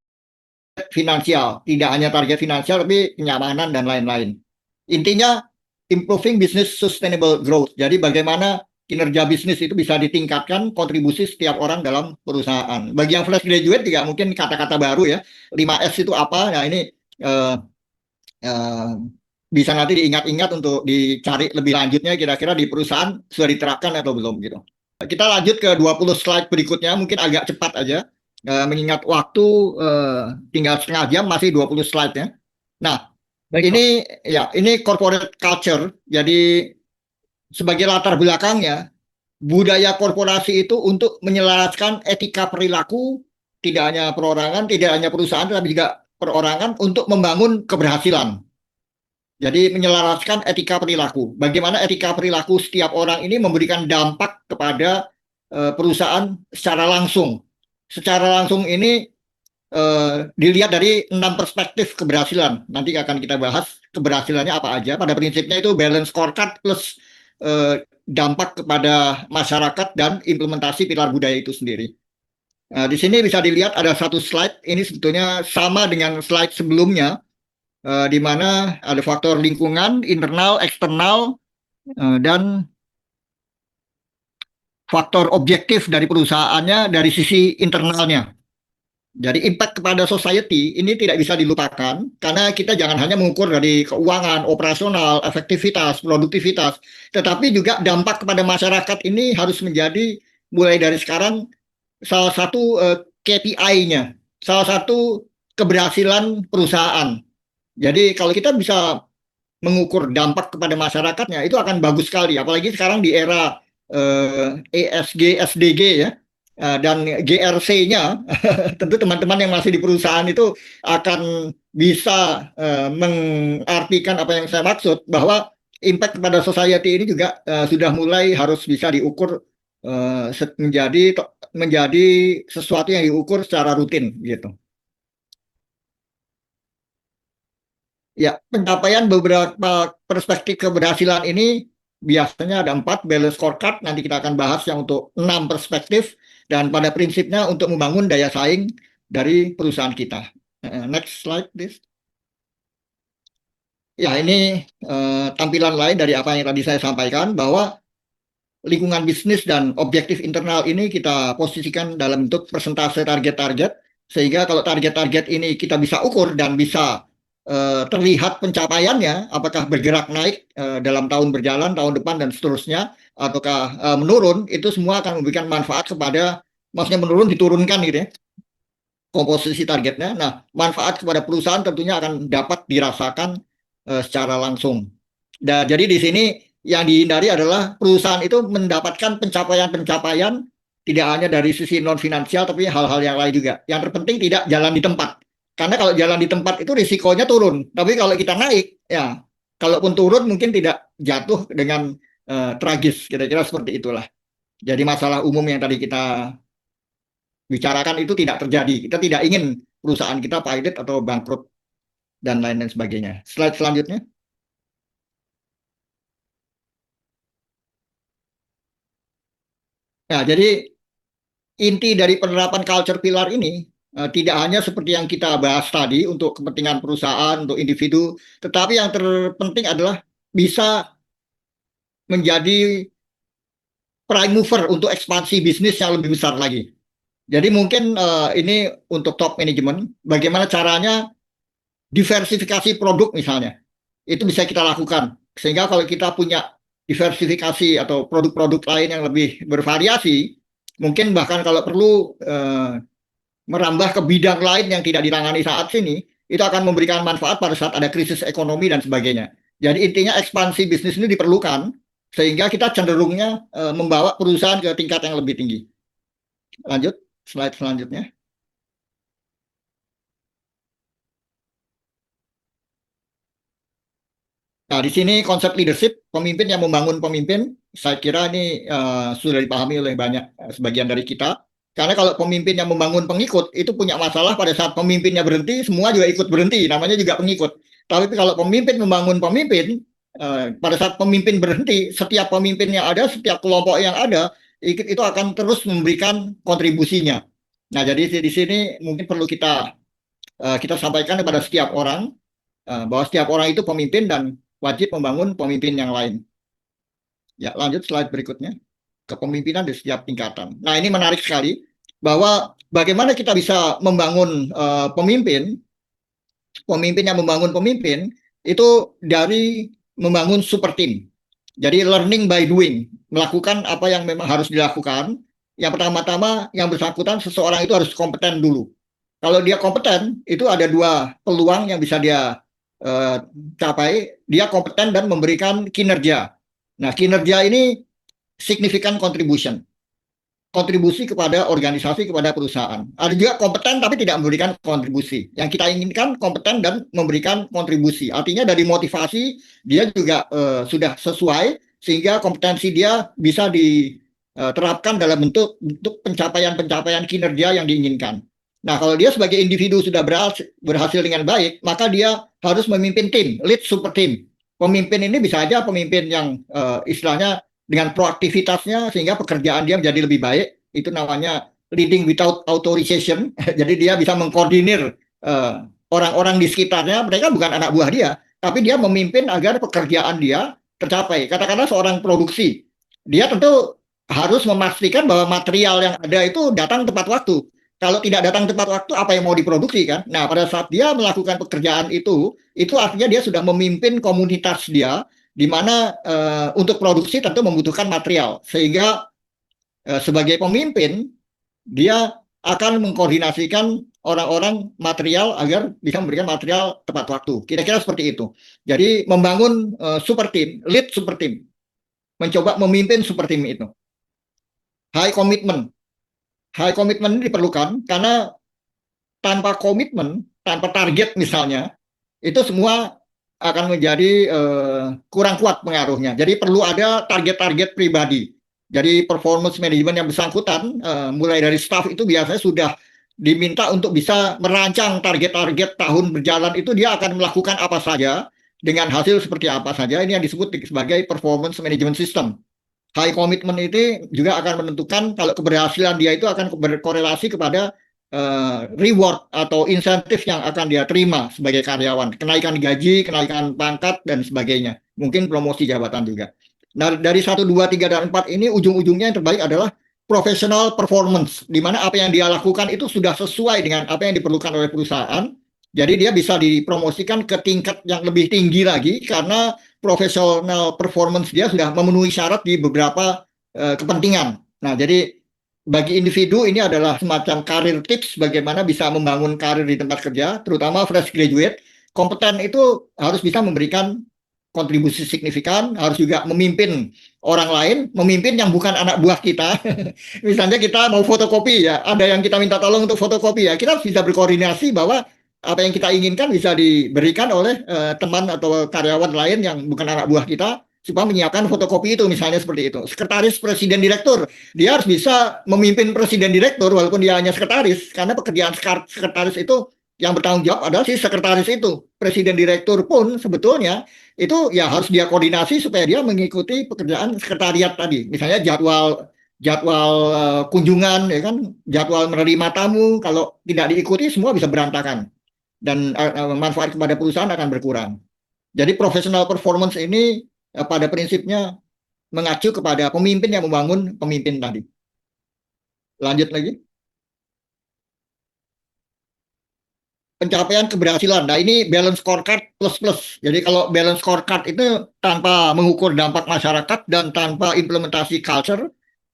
finansial. Tidak hanya target finansial, tapi kenyamanan dan lain-lain. Intinya, improving business sustainable growth. Jadi bagaimana kinerja bisnis itu bisa ditingkatkan kontribusi setiap orang dalam perusahaan. Bagi yang fresh graduate juga mungkin kata-kata baru ya. 5S itu apa? Nah ini eh, eh, bisa nanti diingat-ingat untuk dicari lebih lanjutnya kira-kira di perusahaan sudah diterapkan atau belum gitu. Kita lanjut ke 20 slide berikutnya, mungkin agak cepat aja. Mengingat waktu tinggal setengah jam masih 20 slide ya. Nah, Baik, Pak. ini corporate culture. Jadi sebagai latar belakangnya, budaya korporasi itu untuk menyelaraskan etika perilaku tidak hanya perorangan, tidak hanya perusahaan, tapi juga perorangan untuk membangun keberhasilan. Jadi menyelaraskan etika perilaku. Bagaimana etika perilaku setiap orang ini memberikan dampak kepada perusahaan secara langsung. Secara langsung ini dilihat dari 6 perspektif keberhasilan. Nanti akan kita bahas keberhasilannya apa aja. Pada prinsipnya itu balance scorecard plus dampak kepada masyarakat dan implementasi pilar budaya itu sendiri. Nah, di sini bisa dilihat ada satu slide. Ini sebetulnya sama dengan slide sebelumnya, di mana ada faktor lingkungan, internal, eksternal, dan faktor objektif dari perusahaannya dari sisi internalnya. Jadi impact kepada society ini tidak bisa dilupakan karena kita jangan hanya mengukur dari keuangan, operasional, efektivitas, produktivitas, tetapi juga dampak kepada masyarakat ini harus menjadi mulai dari sekarang salah satu KPI-nya, salah satu keberhasilan perusahaan. Jadi kalau kita bisa mengukur dampak kepada masyarakatnya itu akan bagus sekali. Apalagi sekarang di era ESG, SDG ya, dan GRC-nya, tentu teman-teman yang masih di perusahaan itu akan bisa mengartikan apa yang saya maksud, bahwa impact kepada society ini juga sudah mulai harus bisa diukur menjadi sesuatu yang diukur secara rutin gitu. Ya, pencapaian beberapa perspektif keberhasilan ini biasanya ada 4 balance scorecard. Nanti kita akan bahas yang untuk 6 perspektif dan pada prinsipnya untuk membangun daya saing dari perusahaan kita. Next slide, please. Ya, ini tampilan lain dari apa yang tadi saya sampaikan bahwa lingkungan bisnis dan objektif internal ini kita posisikan dalam bentuk persentase target-target sehingga kalau target-target ini kita bisa ukur dan bisa terlihat pencapaiannya, apakah bergerak naik dalam tahun berjalan, tahun depan, dan seterusnya, ataukah menurun, itu semua akan memberikan manfaat kepada, maksudnya menurun, diturunkan gitu ya, komposisi targetnya. Nah, manfaat kepada perusahaan tentunya akan dapat dirasakan secara langsung. Dan jadi di sini yang dihindari adalah perusahaan itu mendapatkan pencapaian-pencapaian tidak hanya dari sisi non finansial, tapi hal-hal yang lain juga. Yang terpenting tidak jalan di tempat. Karena kalau jalan di tempat itu risikonya turun. Tapi kalau kita naik, ya, kalaupun turun mungkin tidak jatuh dengan tragis. Kira-kira seperti itulah. Jadi masalah umum yang tadi kita bicarakan itu tidak terjadi. Kita tidak ingin perusahaan kita pilot atau bangkrut dan lain-lain sebagainya. Slide selanjutnya. Nah, jadi inti dari penerapan culture pillar ini tidak hanya seperti yang kita bahas tadi untuk kepentingan perusahaan, untuk individu, tetapi yang terpenting adalah bisa menjadi prime mover untuk ekspansi bisnis yang lebih besar lagi. Jadi mungkin ini untuk top management, bagaimana caranya diversifikasi produk misalnya, itu bisa kita lakukan. Sehingga kalau kita punya diversifikasi atau produk-produk lain yang lebih bervariasi, mungkin bahkan kalau perlu merambah ke bidang lain yang tidak ditangani saat ini, itu akan memberikan manfaat pada saat ada krisis ekonomi dan sebagainya. Jadi intinya ekspansi bisnis ini diperlukan, sehingga kita cenderungnya membawa perusahaan ke tingkat yang lebih tinggi. Lanjut, slide selanjutnya. Nah, di sini konsep leadership, pemimpin yang membangun pemimpin, saya kira ini sudah dipahami oleh banyak sebagian dari kita. Karena kalau pemimpin yang membangun pengikut itu punya masalah pada saat pemimpinnya berhenti, semua juga ikut berhenti, namanya juga pengikut. Tapi kalau pemimpin membangun pemimpin, pada saat pemimpin berhenti, setiap pemimpin yang ada, setiap kelompok yang ada, itu akan terus memberikan kontribusinya. Nah, jadi di sini mungkin perlu kita sampaikan kepada setiap orang bahwa setiap orang itu pemimpin dan wajib membangun pemimpin yang lain. Ya, lanjut slide berikutnya. Kepemimpinan di setiap tingkatan. Nah, ini menarik sekali bahwa bagaimana kita bisa membangun pemimpin yang membangun pemimpin itu dari membangun super team. Jadi learning by doing, melakukan apa yang memang harus dilakukan. Yang pertama-tama yang bersangkutan seseorang itu harus kompeten dulu. Kalau dia kompeten, itu ada dua peluang yang bisa dia capai. Dia kompeten dan memberikan kinerja. Nah, kinerja ini significant contribution, kontribusi kepada organisasi, kepada perusahaan. Ada juga kompeten tapi tidak memberikan kontribusi. Yang kita inginkan kompeten dan memberikan kontribusi. Artinya dari motivasi dia juga sudah sesuai sehingga kompetensi dia bisa diterapkan dalam bentuk pencapaian-pencapaian kinerja yang diinginkan. Nah, kalau dia sebagai individu sudah berhasil dengan baik, maka dia harus memimpin tim, lead super team. Pemimpin ini bisa aja pemimpin yang istilahnya dengan proaktivitasnya sehingga pekerjaan dia menjadi lebih baik. Itu namanya leading without authorization. Jadi dia bisa mengkoordinir orang-orang di sekitarnya. Mereka bukan anak buah dia, tapi dia memimpin agar pekerjaan dia tercapai. Katakanlah seorang produksi, dia tentu harus memastikan bahwa material yang ada itu datang tepat waktu. Kalau tidak datang tepat waktu, apa yang mau diproduksi kan? Nah, pada saat dia melakukan pekerjaan itu artinya dia sudah memimpin komunitas dia, di mana untuk produksi tentu membutuhkan material. Sehingga sebagai pemimpin, dia akan mengkoordinasikan orang-orang material agar bisa memberikan material tepat waktu. Kira-kira seperti itu. Jadi membangun super team, lead super team. Mencoba memimpin super team itu. High commitment. High commitment ini diperlukan karena tanpa komitmen, tanpa target misalnya, itu semua akan menjadi kurang kuat pengaruhnya. Jadi perlu ada target-target pribadi. Jadi performance management yang bersangkutan, mulai dari staff itu biasanya sudah diminta untuk bisa merancang target-target tahun berjalan itu dia akan melakukan apa saja, dengan hasil seperti apa saja. Ini yang disebut sebagai performance management system. High commitment itu juga akan menentukan kalau keberhasilan dia itu akan berkorelasi kepada reward atau insentif yang akan dia terima sebagai karyawan, kenaikan gaji, kenaikan pangkat dan sebagainya, mungkin promosi jabatan juga. Nah, dari 1, 2, 3, dan 4 ini ujung-ujungnya yang terbaik adalah professional performance, di mana apa yang dia lakukan itu sudah sesuai dengan apa yang diperlukan oleh perusahaan. Jadi dia bisa dipromosikan ke tingkat yang lebih tinggi lagi karena professional performance dia sudah memenuhi syarat di beberapa kepentingan. Nah, jadi bagi individu ini adalah semacam karir tips bagaimana bisa membangun karir di tempat kerja, terutama fresh graduate. Kompeten itu harus bisa memberikan kontribusi signifikan, harus juga memimpin orang lain, memimpin yang bukan anak buah kita. Misalnya kita mau fotokopi ya, ada yang kita minta tolong untuk fotokopi ya, kita bisa berkoordinasi bahwa apa yang kita inginkan bisa diberikan oleh teman atau karyawan lain yang bukan anak buah kita, supaya menyiapkan fotokopi itu misalnya seperti itu. Sekretaris presiden direktur, dia harus bisa memimpin presiden direktur walaupun dia hanya sekretaris, karena pekerjaan sekretaris itu yang bertanggung jawab adalah si sekretaris itu. Presiden direktur pun sebetulnya itu ya harus dia koordinasi supaya dia mengikuti pekerjaan sekretariat tadi. Misalnya jadwal kunjungan ya kan, jadwal menerima tamu, kalau tidak diikuti semua bisa berantakan dan manfaat kepada perusahaan akan berkurang. Jadi professional performance ini pada prinsipnya mengacu kepada pemimpin yang membangun pemimpin tadi. Lanjut lagi. Pencapaian keberhasilan. Nah, ini balance scorecard plus. Jadi kalau balance scorecard itu tanpa mengukur dampak masyarakat dan tanpa implementasi culture,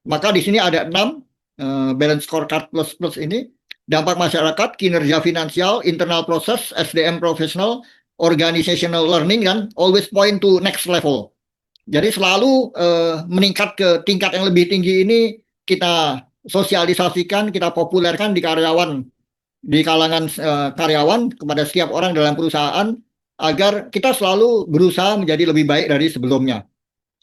maka di sini ada 6 balance scorecard plus ini. Dampak masyarakat, kinerja finansial, internal process, SDM professional, organizational learning, dan always point to next level. Jadi selalu meningkat ke tingkat yang lebih tinggi ini kita sosialisasikan, kita populerkan di karyawan, di kalangan karyawan kepada setiap orang dalam perusahaan agar kita selalu berusaha menjadi lebih baik dari sebelumnya.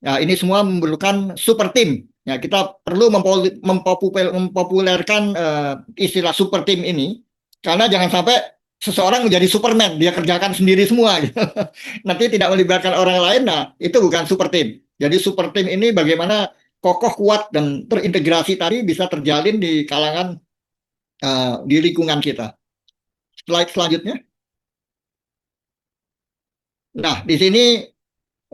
Nah, ini semua memerlukan super team Ya, kita perlu mempopulerkan istilah super team ini, karena jangan sampai seseorang menjadi Superman, dia kerjakan sendiri semua, gitu. Nanti tidak melibatkan orang lain, nah itu bukan super team. Jadi super team ini bagaimana kokoh, kuat, dan terintegrasi tadi bisa terjalin di kalangan di lingkungan kita. Slide selanjutnya. Nah, di sini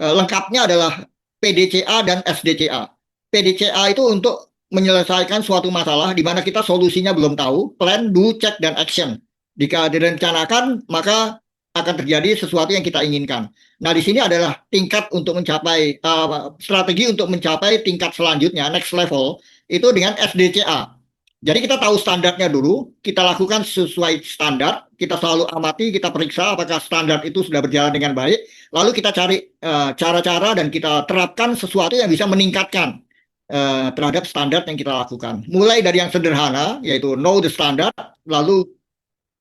lengkapnya adalah PDCA dan SDCA. PDCA itu untuk menyelesaikan suatu masalah di mana kita solusinya belum tahu, plan, do, check, dan action. Jika direncanakan, maka akan terjadi sesuatu yang kita inginkan. Nah, di sini adalah tingkat untuk mencapai strategi untuk mencapai tingkat selanjutnya, next level, itu dengan SDCA. Jadi kita tahu standarnya dulu, kita lakukan sesuai standar, kita selalu amati, kita periksa apakah standar itu sudah berjalan dengan baik, lalu kita cari cara-cara dan kita terapkan sesuatu yang bisa meningkatkan terhadap standar yang kita lakukan. Mulai dari yang sederhana, yaitu know the standard, lalu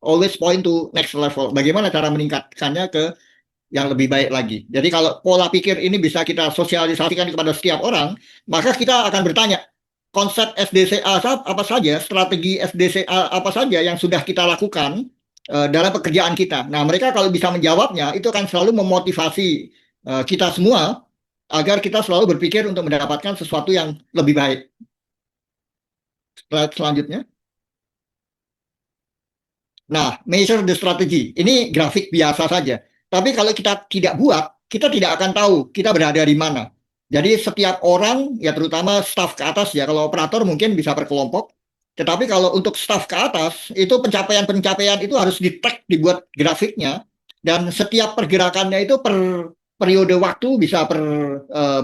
always point to next level. Bagaimana cara meningkatkannya ke yang lebih baik lagi. Jadi kalau pola pikir ini bisa kita sosialisasikan kepada setiap orang, maka kita akan bertanya, konsep SDCA apa saja, strategi SDCA apa saja yang sudah kita lakukan dalam pekerjaan kita. Nah, mereka kalau bisa menjawabnya, itu akan selalu memotivasi kita semua agar kita selalu berpikir untuk mendapatkan sesuatu yang lebih baik. Slide selanjutnya. Nah, measure the strategy. Ini grafik biasa saja. Tapi kalau kita tidak buat, kita tidak akan tahu kita berada di mana. Jadi setiap orang, ya terutama staf ke atas ya, kalau operator mungkin bisa berkelompok. Tetapi kalau untuk staf ke atas, itu pencapaian-pencapaian itu harus di-track, dibuat grafiknya. Dan setiap pergerakannya itu per periode waktu, bisa per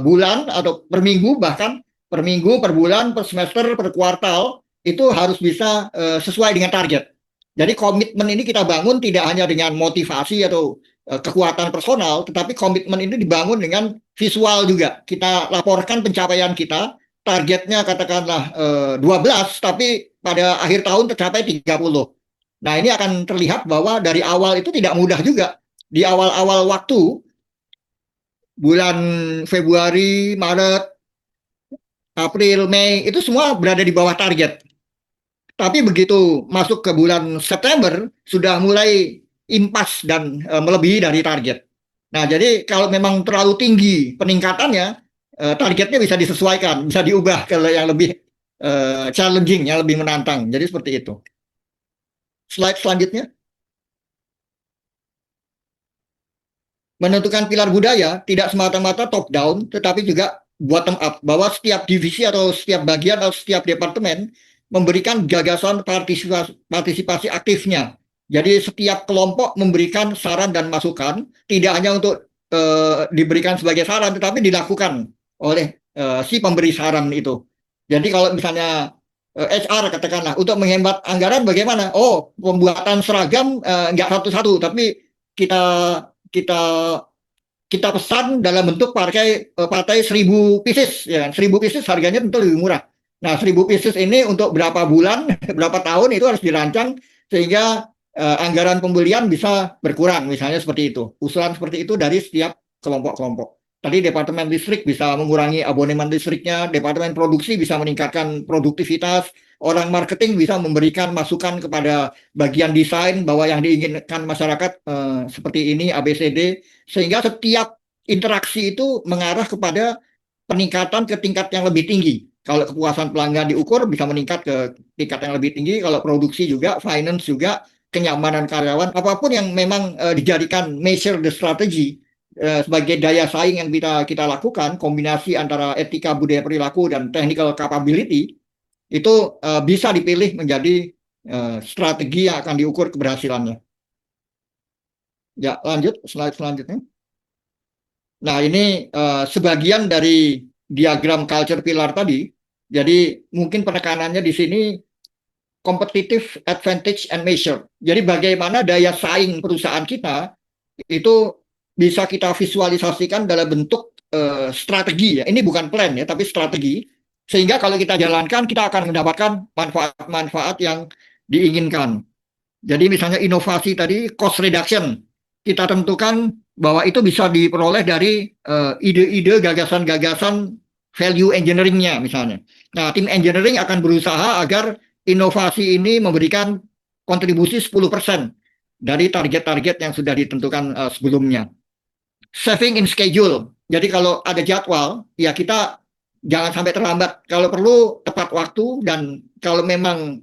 bulan atau per minggu, bahkan per minggu, per bulan, per semester, per kuartal, itu harus bisa sesuai dengan target. Jadi komitmen ini kita bangun tidak hanya dengan motivasi atau kekuatan personal, tetapi komitmen ini dibangun dengan visual juga. Kita laporkan pencapaian kita, targetnya katakanlah 12, tapi pada akhir tahun tercapai 30. Nah, ini akan terlihat bahwa dari awal itu tidak mudah juga. Di awal-awal waktu, bulan Februari, Maret, April, Mei, itu semua berada di bawah target. Tapi begitu masuk ke bulan September, sudah mulai impas dan melebihi dari target. Nah, jadi kalau memang terlalu tinggi peningkatannya, targetnya bisa disesuaikan, bisa diubah ke yang lebih challenging, yang lebih menantang. Jadi seperti itu. Slide selanjutnya. Menentukan pilar budaya tidak semata-mata top down, tetapi juga bottom up, bahwa setiap divisi atau setiap bagian atau setiap departemen memberikan gagasan partisipasi aktifnya. Jadi setiap kelompok memberikan saran dan masukan, tidak hanya untuk diberikan sebagai saran, tetapi dilakukan oleh si pemberi saran itu. Jadi kalau misalnya HR katakanlah, untuk menghemat anggaran bagaimana? Oh, pembuatan seragam nggak satu-satu, tapi kita kita kita pesan dalam bentuk partai 1.000 pieces, ya kan? 1.000 pieces harganya tentu lebih murah. Nah, 1.000 pieces ini untuk berapa bulan, berapa tahun itu harus dirancang sehingga anggaran pembelian bisa berkurang, misalnya seperti itu. Usulan seperti itu dari setiap kelompok-kelompok. Tadi Departemen Listrik bisa mengurangi abonemen listriknya, Departemen Produksi bisa meningkatkan produktivitas, orang marketing bisa memberikan masukan kepada bagian desain bahwa yang diinginkan masyarakat seperti ini, ABCD, sehingga setiap interaksi itu mengarah kepada peningkatan ke tingkat yang lebih tinggi. Kalau kepuasan pelanggan diukur bisa meningkat ke tingkat yang lebih tinggi, kalau produksi juga, finance juga, kenyamanan karyawan, apapun yang memang dijadikan measure the strategy sebagai daya saing yang kita lakukan, kombinasi antara etika budaya perilaku dan technical capability, itu bisa dipilih menjadi strategi yang akan diukur keberhasilannya. Ya, lanjut, slide selanjutnya. Nah, ini sebagian dari diagram culture pillar tadi. Jadi mungkin penekanannya di sini competitive advantage and measure. Jadi bagaimana daya saing perusahaan kita itu bisa kita visualisasikan dalam bentuk strategi ya. Ini bukan plan ya, tapi strategi. Sehingga kalau kita jalankan, kita akan mendapatkan manfaat-manfaat yang diinginkan. Jadi misalnya inovasi tadi, cost reduction. Kita tentukan bahwa itu bisa diperoleh dari ide-ide, gagasan-gagasan value engineering-nya misalnya. Nah, tim engineering akan berusaha agar inovasi ini memberikan kontribusi 10% dari target-target yang sudah ditentukan sebelumnya. Saving in schedule. Jadi kalau ada jadwal, ya kita jangan sampai terlambat. Kalau perlu tepat waktu, dan kalau memang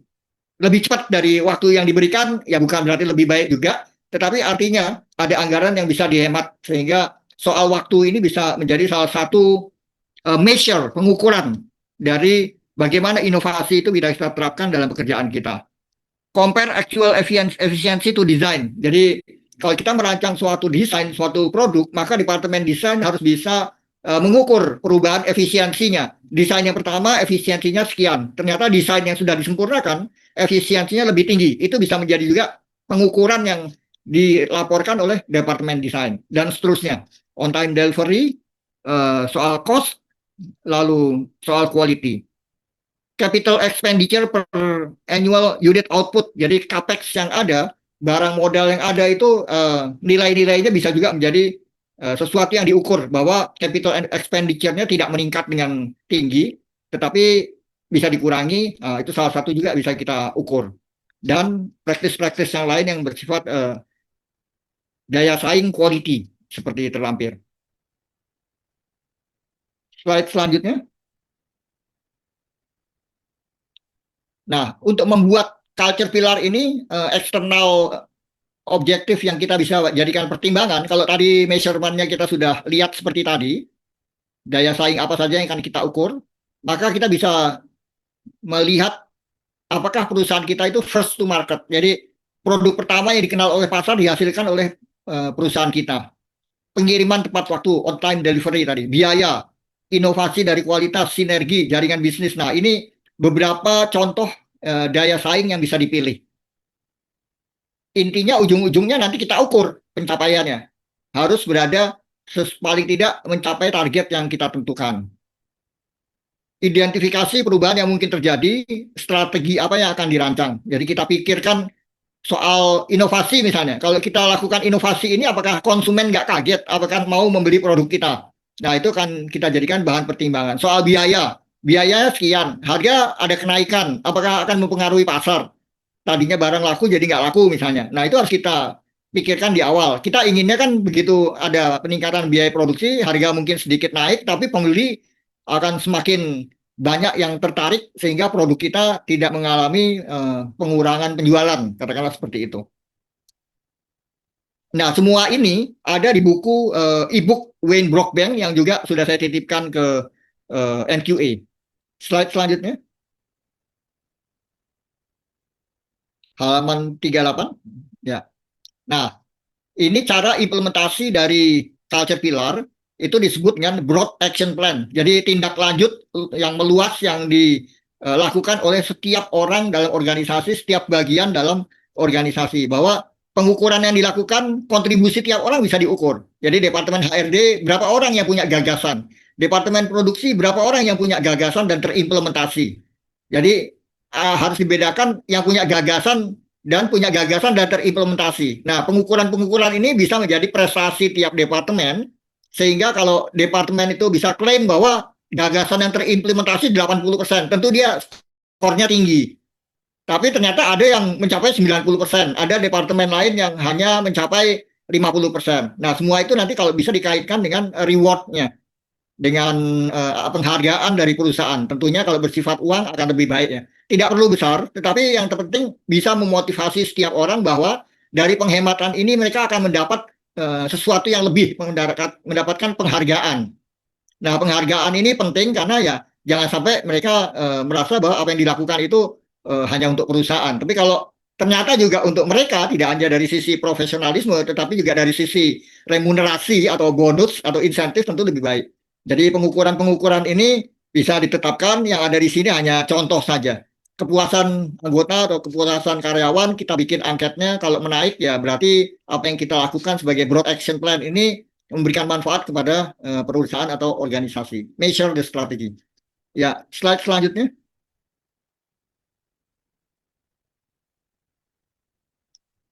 lebih cepat dari waktu yang diberikan, ya bukan berarti lebih baik juga, tetapi artinya ada anggaran yang bisa dihemat, sehingga soal waktu ini bisa menjadi salah satu measure, pengukuran dari bagaimana inovasi itu bisa kita terapkan dalam pekerjaan kita. Compare actual efficiency to design. Jadi kalau kita merancang suatu desain, suatu produk, maka departemen desain harus bisa mengukur perubahan efisiensinya. Desain yang pertama efisiensinya sekian. Ternyata desain yang sudah disempurnakan efisiensinya lebih tinggi. Itu bisa menjadi juga pengukuran yang dilaporkan oleh departemen desain dan seterusnya. On time delivery, soal cost, lalu soal quality. Capital expenditure per annual unit output. Jadi capex yang ada, barang modal yang ada itu nilai-nilainya bisa juga menjadi sesuatu yang diukur, bahwa capital expenditure-nya tidak meningkat dengan tinggi, tetapi bisa dikurangi. Itu salah satu juga bisa kita ukur. Dan praktis-praktis yang lain yang bersifat daya saing quality seperti terlampir. Slide selanjutnya. Nah, untuk membuat culture pillar ini eksternal objektif yang kita bisa jadikan pertimbangan. Kalau tadi measurement-nya kita sudah lihat seperti tadi, daya saing apa saja yang akan kita ukur, maka kita bisa melihat apakah perusahaan kita itu first to market. Jadi produk pertama yang dikenal oleh pasar dihasilkan oleh perusahaan kita. Pengiriman tepat waktu, on time delivery tadi, biaya, inovasi dari kualitas, sinergi, jaringan bisnis. Nah, ini beberapa contoh daya saing yang bisa dipilih. Intinya ujung-ujungnya nanti kita ukur pencapaiannya. Harus berada paling tidak mencapai target yang kita tentukan. Identifikasi perubahan yang mungkin terjadi, strategi apa yang akan dirancang. Jadi kita pikirkan soal inovasi misalnya. Kalau kita lakukan inovasi ini, apakah konsumen nggak kaget? Apakah mau membeli produk kita? Nah, itu kan kita jadikan bahan pertimbangan. Soal biaya, biayanya sekian, harga ada kenaikan, apakah akan mempengaruhi pasar? Tadinya barang laku jadi nggak laku misalnya. Nah, itu harus kita pikirkan di awal. Kita inginnya kan begitu ada peningkatan biaya produksi, harga mungkin sedikit naik, tapi pembeli akan semakin banyak yang tertarik sehingga produk kita tidak mengalami pengurangan penjualan, katakanlah seperti itu. Nah, semua ini ada di buku e-book Wayne Brockbank yang juga sudah saya titipkan ke NQA. Slide selanjutnya. Halaman 38. Ya. Nah, ini cara implementasi dari culture pillar itu disebut dengan broad action plan. Jadi tindak lanjut yang meluas yang dilakukan oleh setiap orang dalam organisasi, setiap bagian dalam organisasi. Bahwa pengukuran yang dilakukan, kontribusi tiap orang bisa diukur. Jadi departemen HRD berapa orang yang punya gagasan, departemen produksi berapa orang yang punya gagasan dan terimplementasi. Jadi harus dibedakan yang punya gagasan dan terimplementasi. Nah, pengukuran-pengukuran ini bisa menjadi prestasi tiap departemen, sehingga kalau departemen itu bisa klaim bahwa gagasan yang terimplementasi 80%, tentu dia skornya tinggi. Tapi ternyata ada yang mencapai 90%, ada departemen lain yang hanya mencapai 50%. Nah, semua itu nanti kalau bisa dikaitkan dengan reward-nya, dengan penghargaan dari perusahaan. Tentunya kalau bersifat uang akan lebih baik ya. Tidak perlu besar, tetapi yang terpenting bisa memotivasi setiap orang bahwa dari penghematan ini mereka akan mendapat sesuatu yang lebih, mendapatkan penghargaan. Nah, penghargaan ini penting karena ya jangan sampai mereka merasa bahwa apa yang dilakukan itu hanya untuk perusahaan. Tapi kalau ternyata juga untuk mereka, tidak hanya dari sisi profesionalisme, tetapi juga dari sisi remunerasi atau bonus atau insentif, tentu lebih baik. Jadi pengukuran-pengukuran ini bisa ditetapkan, yang ada di sini hanya contoh saja. Kepuasan anggota atau kepuasan karyawan, kita bikin angketnya, kalau menaik ya berarti apa yang kita lakukan sebagai broad action plan ini memberikan manfaat kepada perusahaan atau organisasi. Measure the strategy. Ya, slide selanjutnya.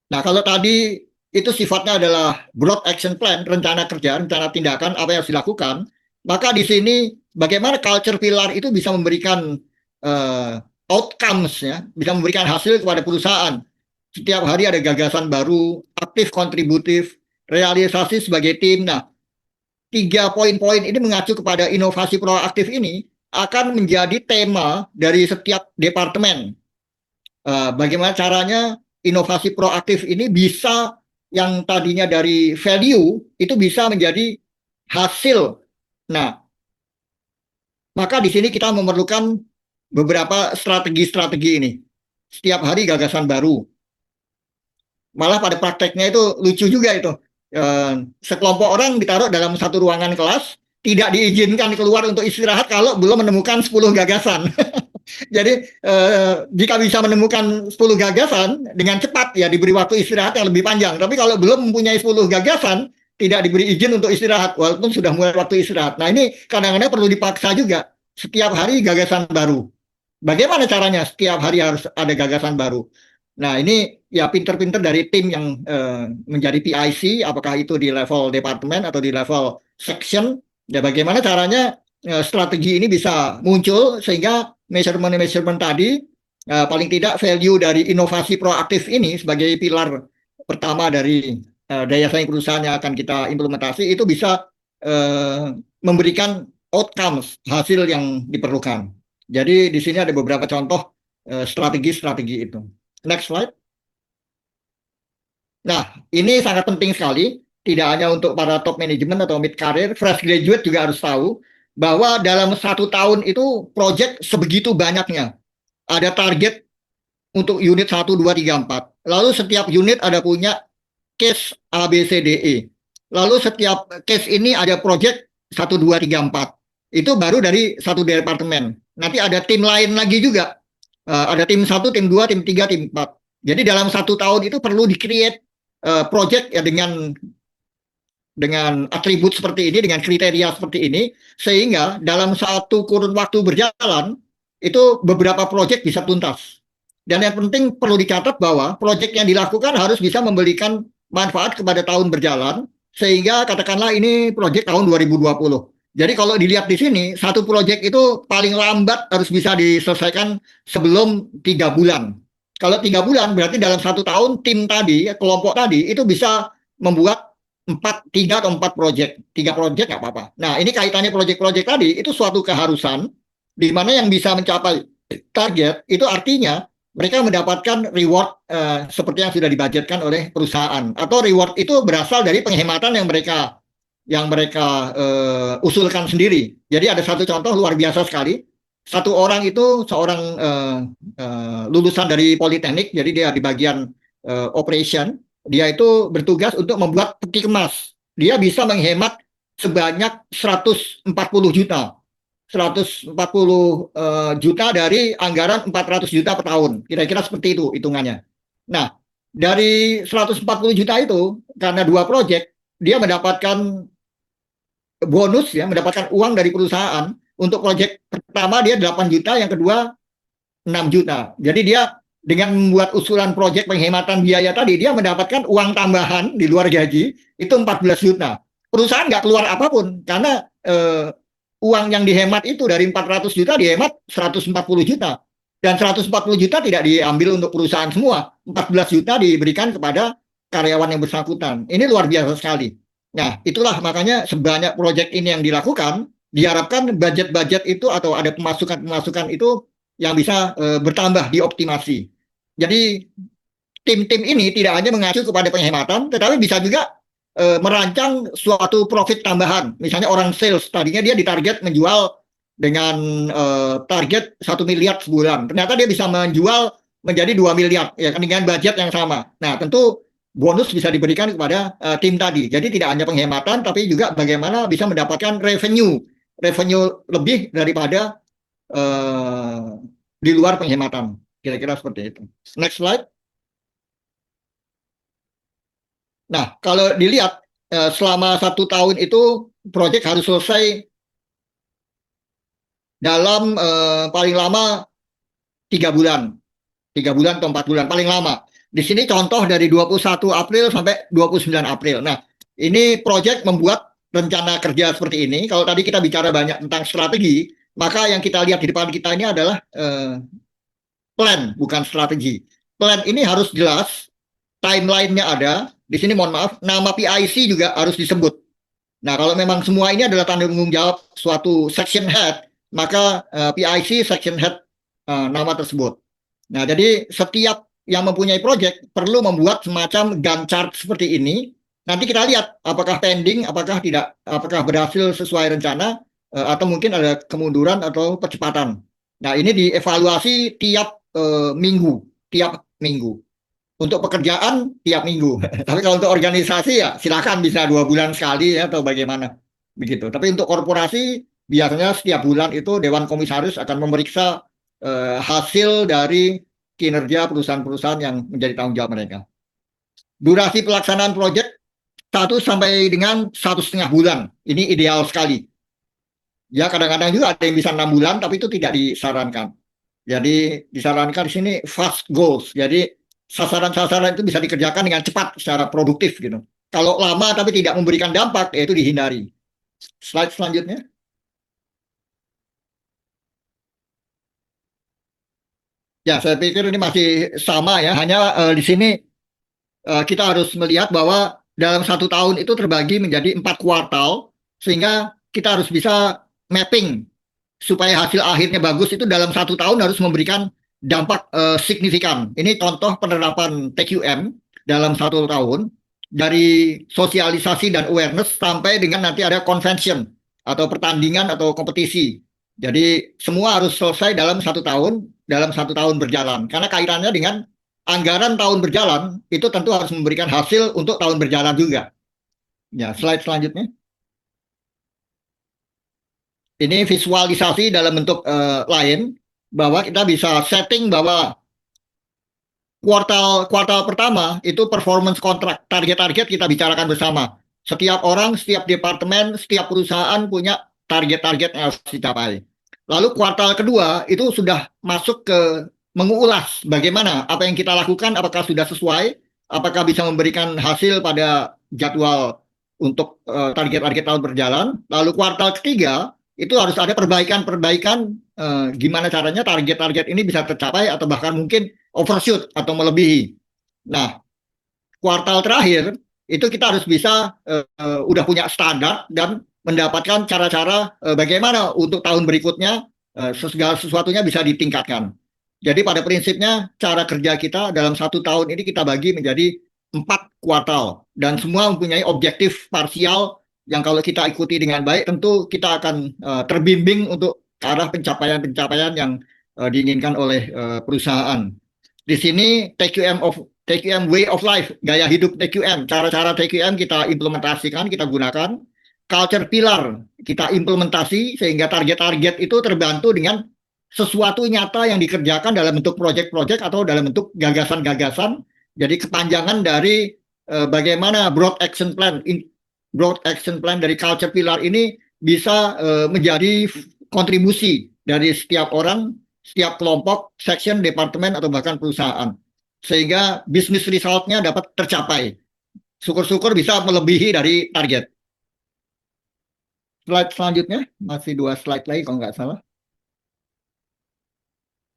Nah, kalau tadi itu sifatnya adalah broad action plan, rencana kerja, rencana tindakan, apa yang harus dilakukan, maka di sini bagaimana culture pillar itu bisa memberikan outcomes ya, bisa memberikan hasil kepada perusahaan. Setiap hari ada gagasan baru, aktif kontributif, realisasi sebagai tim. Nah, 3 poin-poin ini mengacu kepada inovasi proaktif ini akan menjadi tema dari setiap departemen. Bagaimana caranya inovasi proaktif ini bisa yang tadinya dari value itu bisa menjadi hasil. Nah, maka di sini kita memerlukan beberapa strategi-strategi ini. Setiap hari gagasan baru. Malah pada prakteknya itu lucu juga itu. Sekelompok orang ditaruh dalam satu ruangan kelas, tidak diizinkan keluar untuk istirahat kalau belum menemukan 10 gagasan. Jadi jika bisa menemukan 10 gagasan dengan cepat ya diberi waktu istirahat yang lebih panjang. Tapi kalau belum mempunyai 10 gagasan, tidak diberi izin untuk istirahat walaupun sudah mulai waktu istirahat. Nah, ini kadang-kadang perlu dipaksa juga. Setiap hari gagasan baru. Bagaimana caranya setiap hari harus ada gagasan baru? Nah, ini ya pinter-pinter dari tim yang menjadi PIC, apakah itu di level departemen atau di level section. Ya, bagaimana caranya strategi ini bisa muncul sehingga measurement tadi paling tidak value dari inovasi proaktif ini sebagai pilar pertama dari daya saing perusahaan yang akan kita implementasi itu bisa memberikan outcomes, hasil yang diperlukan. Jadi di sini ada beberapa contoh strategi-strategi itu. Next slide. Nah, ini sangat penting sekali, tidak hanya untuk para top management atau mid career, fresh graduate juga harus tahu bahwa dalam 1 tahun itu project sebegitu banyaknya. Ada target untuk unit 1, 2, 3, 4. Lalu setiap unit ada punya case A, B, C, D, E. Lalu setiap case ini ada project 1, 2, 3, 4. Itu baru dari satu departemen. Nanti ada tim lain lagi juga. Ada tim 1, tim 2, tim 3, tim 4. Jadi dalam 1 tahun itu perlu di-create project ya dengan atribut seperti ini, dengan kriteria seperti ini, sehingga dalam satu kurun waktu berjalan, itu beberapa project bisa tuntas. Dan yang penting perlu dicatat bahwa project yang dilakukan harus bisa memberikan manfaat kepada tahun berjalan, sehingga katakanlah ini project tahun 2020. Jadi kalau dilihat di sini, satu project itu paling lambat harus bisa diselesaikan sebelum 3 bulan. Kalau 3 bulan berarti dalam 1 tahun tim tadi, kelompok tadi itu bisa membuat 3 atau 4 project. 3 project nggak apa-apa. Nah, ini kaitannya project-project tadi itu suatu keharusan di mana yang bisa mencapai target itu artinya mereka mendapatkan reward seperti yang sudah dibudgetkan oleh perusahaan, atau reward itu berasal dari penghematan yang mereka usulkan sendiri. Jadi ada satu contoh luar biasa sekali. Satu orang itu seorang lulusan dari Politeknik, jadi dia di bagian operation. Dia itu bertugas untuk membuat peti kemas. Dia bisa menghemat sebanyak 140 juta. 140 juta dari anggaran 400 juta per tahun. Kira-kira seperti itu hitungannya. Nah, dari 140 juta itu, karena 2 proyek, dia mendapatkan bonus, ya, mendapatkan uang dari perusahaan. Untuk proyek pertama dia 8 juta, yang kedua 6 juta. Jadi dia dengan membuat usulan proyek penghematan biaya tadi, dia mendapatkan uang tambahan di luar gaji, itu 14 juta. Perusahaan nggak keluar apapun, karena uang yang dihemat itu dari 400 juta dihemat 140 juta. Dan 140 juta tidak diambil untuk perusahaan semua. 14 juta diberikan kepada karyawan yang bersangkutan. Ini luar biasa sekali. Nah, itulah makanya sebanyak proyek ini yang dilakukan, diharapkan budget-budget itu atau ada pemasukan-pemasukan itu yang bisa bertambah, dioptimasi. Jadi tim-tim ini tidak hanya mengacu kepada penghematan, tetapi bisa juga merancang suatu profit tambahan. Misalnya orang sales, tadinya dia ditarget menjual dengan target 1 miliar sebulan. Ternyata dia bisa menjual menjadi 2 miliar, ya, dengan budget yang sama. Nah, tentu bonus bisa diberikan kepada tim tadi. Jadi tidak hanya penghematan, tapi juga bagaimana bisa mendapatkan revenue lebih daripada di luar penghematan. Kira-kira seperti itu. Next slide. Nah, kalau dilihat selama 1 tahun itu proyek harus selesai dalam paling lama 3 bulan. 3 bulan atau 4 bulan, paling lama. Di sini contoh dari 21 April sampai 29 April. Nah, ini proyek membuat rencana kerja seperti ini, kalau tadi kita bicara banyak tentang strategi, maka yang kita lihat di depan kita ini adalah plan, bukan strategi. Plan ini harus jelas, timeline-nya ada. Di sini mohon maaf, nama PIC juga harus disebut. Nah, kalau memang semua ini adalah tanggung jawab suatu section head, maka PIC section head nama tersebut. Nah, jadi setiap yang mempunyai project perlu membuat semacam Gantt chart seperti ini. Nanti kita lihat apakah pending, apakah tidak, apakah berhasil sesuai rencana, atau mungkin ada kemunduran atau percepatan. Nah, ini dievaluasi tiap minggu, tiap minggu. Untuk pekerjaan tiap minggu. Tapi kalau untuk organisasi ya silakan bisa 2 bulan sekali ya atau bagaimana begitu. Tapi untuk korporasi biasanya setiap bulan itu Dewan Komisaris akan memeriksa hasil dari kinerja perusahaan-perusahaan yang menjadi tanggung jawab mereka. Durasi pelaksanaan proyek 1 sampai dengan 1,5 bulan. Ini ideal sekali. Ya kadang-kadang juga ada yang bisa 6 bulan, tapi itu tidak disarankan. Jadi disarankan di sini fast goals. Jadi sasaran-sasaran itu bisa dikerjakan dengan cepat secara produktif gitu. Kalau lama tapi tidak memberikan dampak, ya itu dihindari. Slide selanjutnya. Ya, saya pikir ini masih sama ya. Hanya di sini kita harus melihat bahwa dalam 1 tahun itu terbagi menjadi 4 kuartal, sehingga kita harus bisa mapping supaya hasil akhirnya bagus itu dalam 1 tahun harus memberikan dampak signifikan. Ini contoh penerapan TQM dalam 1 tahun dari sosialisasi dan awareness sampai dengan nanti ada convention atau pertandingan atau kompetisi. Jadi semua harus selesai dalam 1 tahun berjalan. Karena kaitannya dengan anggaran tahun berjalan itu tentu harus memberikan hasil untuk tahun berjalan juga. Ya, slide selanjutnya. Ini visualisasi dalam bentuk lain bahwa kita bisa setting bahwa kuartal pertama itu performance kontrak, target-target kita bicarakan bersama. Setiap orang, setiap departemen, setiap perusahaan punya target-target yang harus dicapai. Lalu kuartal kedua itu sudah masuk ke mengulas bagaimana apa yang kita lakukan, apakah sudah sesuai, apakah bisa memberikan hasil pada jadwal untuk target-target tahun berjalan. Lalu kuartal ketiga itu harus ada perbaikan-perbaikan gimana caranya target-target ini bisa tercapai atau bahkan mungkin overshoot atau melebihi. Nah, kuartal terakhir itu kita harus bisa udah punya standar dan mendapatkan cara-cara bagaimana untuk tahun berikutnya segala sesuatunya bisa ditingkatkan. Jadi pada prinsipnya cara kerja kita dalam 1 tahun ini kita bagi menjadi 4 kuartal dan semua mempunyai objektif parsial yang kalau kita ikuti dengan baik tentu kita akan terbimbing untuk ke arah pencapaian-pencapaian yang diinginkan oleh perusahaan. Di sini TQM way of life, gaya hidup TQM, cara-cara TQM kita implementasikan, kita gunakan. Culture pillar kita implementasi sehingga target-target itu terbantu dengan sesuatu nyata yang dikerjakan dalam bentuk proyek-proyek atau dalam bentuk gagasan-gagasan. Jadi kepanjangan dari bagaimana broad action plan dari culture pillar ini bisa menjadi kontribusi dari setiap orang, setiap kelompok, section, departemen, atau bahkan perusahaan. Sehingga bisnis result-nya dapat tercapai. Syukur-syukur bisa melebihi dari target. Slide selanjutnya, masih 2 slide lagi kalau nggak salah.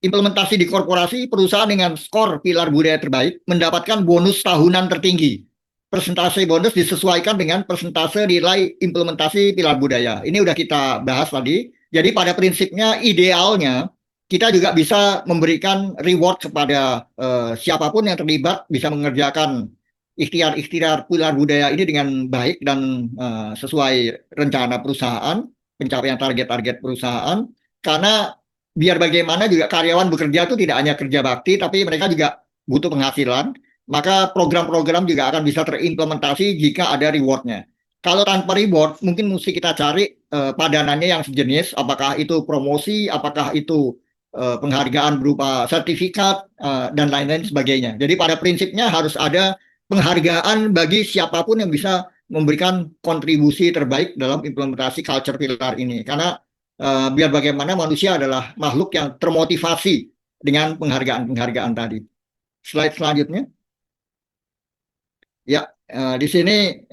Implementasi di korporasi, perusahaan dengan skor pilar budaya terbaik mendapatkan bonus tahunan tertinggi. Persentase bonus disesuaikan dengan persentase nilai implementasi pilar budaya. Ini udah kita bahas tadi. Jadi pada prinsipnya idealnya kita juga bisa memberikan reward kepada siapapun yang terlibat bisa mengerjakan ikhtiar-ikhtiar pilar budaya ini dengan baik dan sesuai rencana perusahaan, pencapaian target-target perusahaan. Karena biar bagaimana juga karyawan bekerja itu tidak hanya kerja bakti, tapi mereka juga butuh penghasilan. Maka program-program juga akan bisa terimplementasi jika ada rewardnya. Kalau tanpa reward, mungkin mesti kita cari padanannya yang sejenis, apakah itu promosi, apakah itu penghargaan berupa sertifikat, dan lain-lain sebagainya. Jadi pada prinsipnya harus ada penghargaan bagi siapapun yang bisa memberikan kontribusi terbaik dalam implementasi culture pillar ini. Karena biar bagaimana manusia adalah makhluk yang termotivasi dengan penghargaan-penghargaan tadi. Slide selanjutnya. Ya, di sini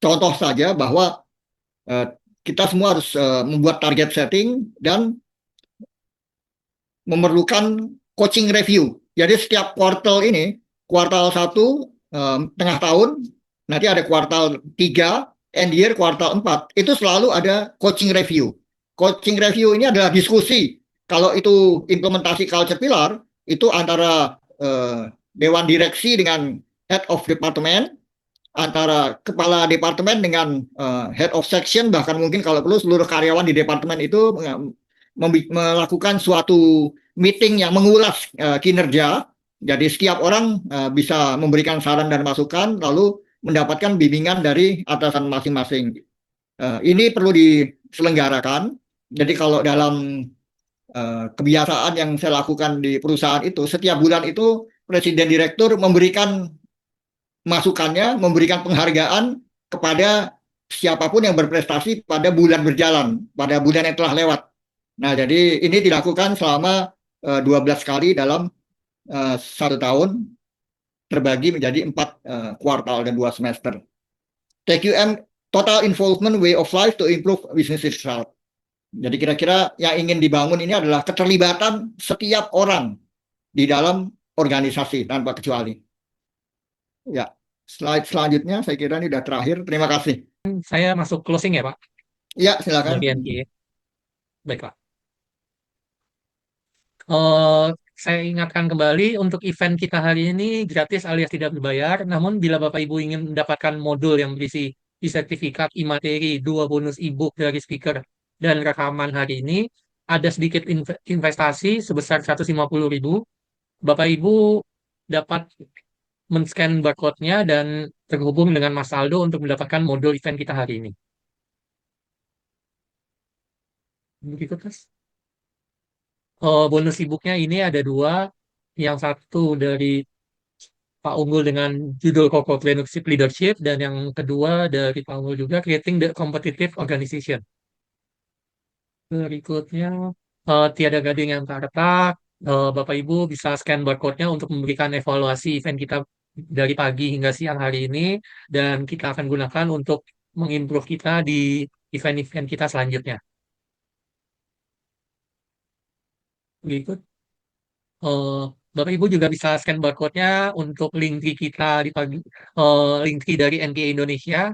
contoh saja bahwa eh, kita semua harus membuat target setting dan memerlukan coaching review. Jadi setiap kuartal ini, kuartal 1 tengah tahun, nanti ada kuartal 3, end year kuartal 4, itu selalu ada coaching review. Coaching review ini adalah diskusi. Kalau itu implementasi culture pillar, itu antara dewan direksi dengan head of department, antara kepala departemen dengan head of section, bahkan mungkin kalau perlu seluruh karyawan di departemen itu melakukan suatu meeting yang mengulas kinerja. Jadi setiap orang bisa memberikan saran dan masukan, lalu mendapatkan bimbingan dari atasan masing-masing. Ini perlu diselenggarakan. Jadi kalau dalam kebiasaan yang saya lakukan di perusahaan itu, setiap bulan itu presiden direktur memberikan masukannya, memberikan penghargaan kepada siapapun yang berprestasi pada bulan berjalan, pada bulan yang telah lewat. Nah, jadi ini dilakukan selama 12 kali dalam 1 tahun, terbagi menjadi 4 kuartal dan 2 semester. TQM, Total Involvement Way of Life to Improve Business Result. Jadi kira-kira yang ingin dibangun ini adalah keterlibatan setiap orang di dalam organisasi tanpa kecuali. Ya, slide selanjutnya saya kira ini sudah terakhir. Terima kasih. Saya masuk closing ya, Pak, Ya, silakan. dari NGE. Baik, Pak. Eh, saya ingatkan kembali untuk event kita hari ini gratis alias tidak berbayar. Namun bila Bapak Ibu ingin mendapatkan modul yang berisi sertifikat, e-materi, 2 bonus e-book dari speaker dan rekaman hari ini, ada sedikit investasi sebesar 150.000. Bapak Ibu dapat men-scan barcode-nya dan terhubung dengan Mas Aldo untuk mendapatkan modul event kita hari ini. Berikut, Mas. Bonus e-booknya ini ada 2. Yang satu dari Pak Unggul dengan judul Corporate Leadership, dan yang kedua dari Pak Unggul juga, Creating the Competitive Organization. Berikutnya, tiada gading yang tak retak. Bapak Ibu bisa scan barcode-nya untuk memberikan evaluasi event kita dari pagi hingga siang hari ini, dan kita akan gunakan untuk mengimprove kita di event-event kita selanjutnya. Berikut. Eh, Bapak Ibu juga bisa scan barcode-nya untuk link tree kita di pagi, link tree dari NGA Indonesia,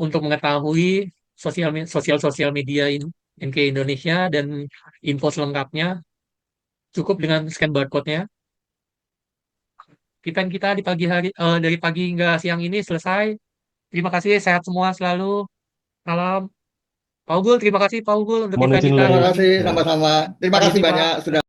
untuk mengetahui sosial media NGA Indonesia dan info selengkapnya. Cukup dengan scan barcode-nya. Kita di pagi hari, dari pagi hingga siang ini selesai. Terima kasih, sehat semua selalu. Salam. Pak Ugul, terima kasih Pak Ugul untuk Mohon event izin kita. ulangi Terima Pak. kasih Ya. sama-sama. Terima Permisi kasih Pak. banyak sudah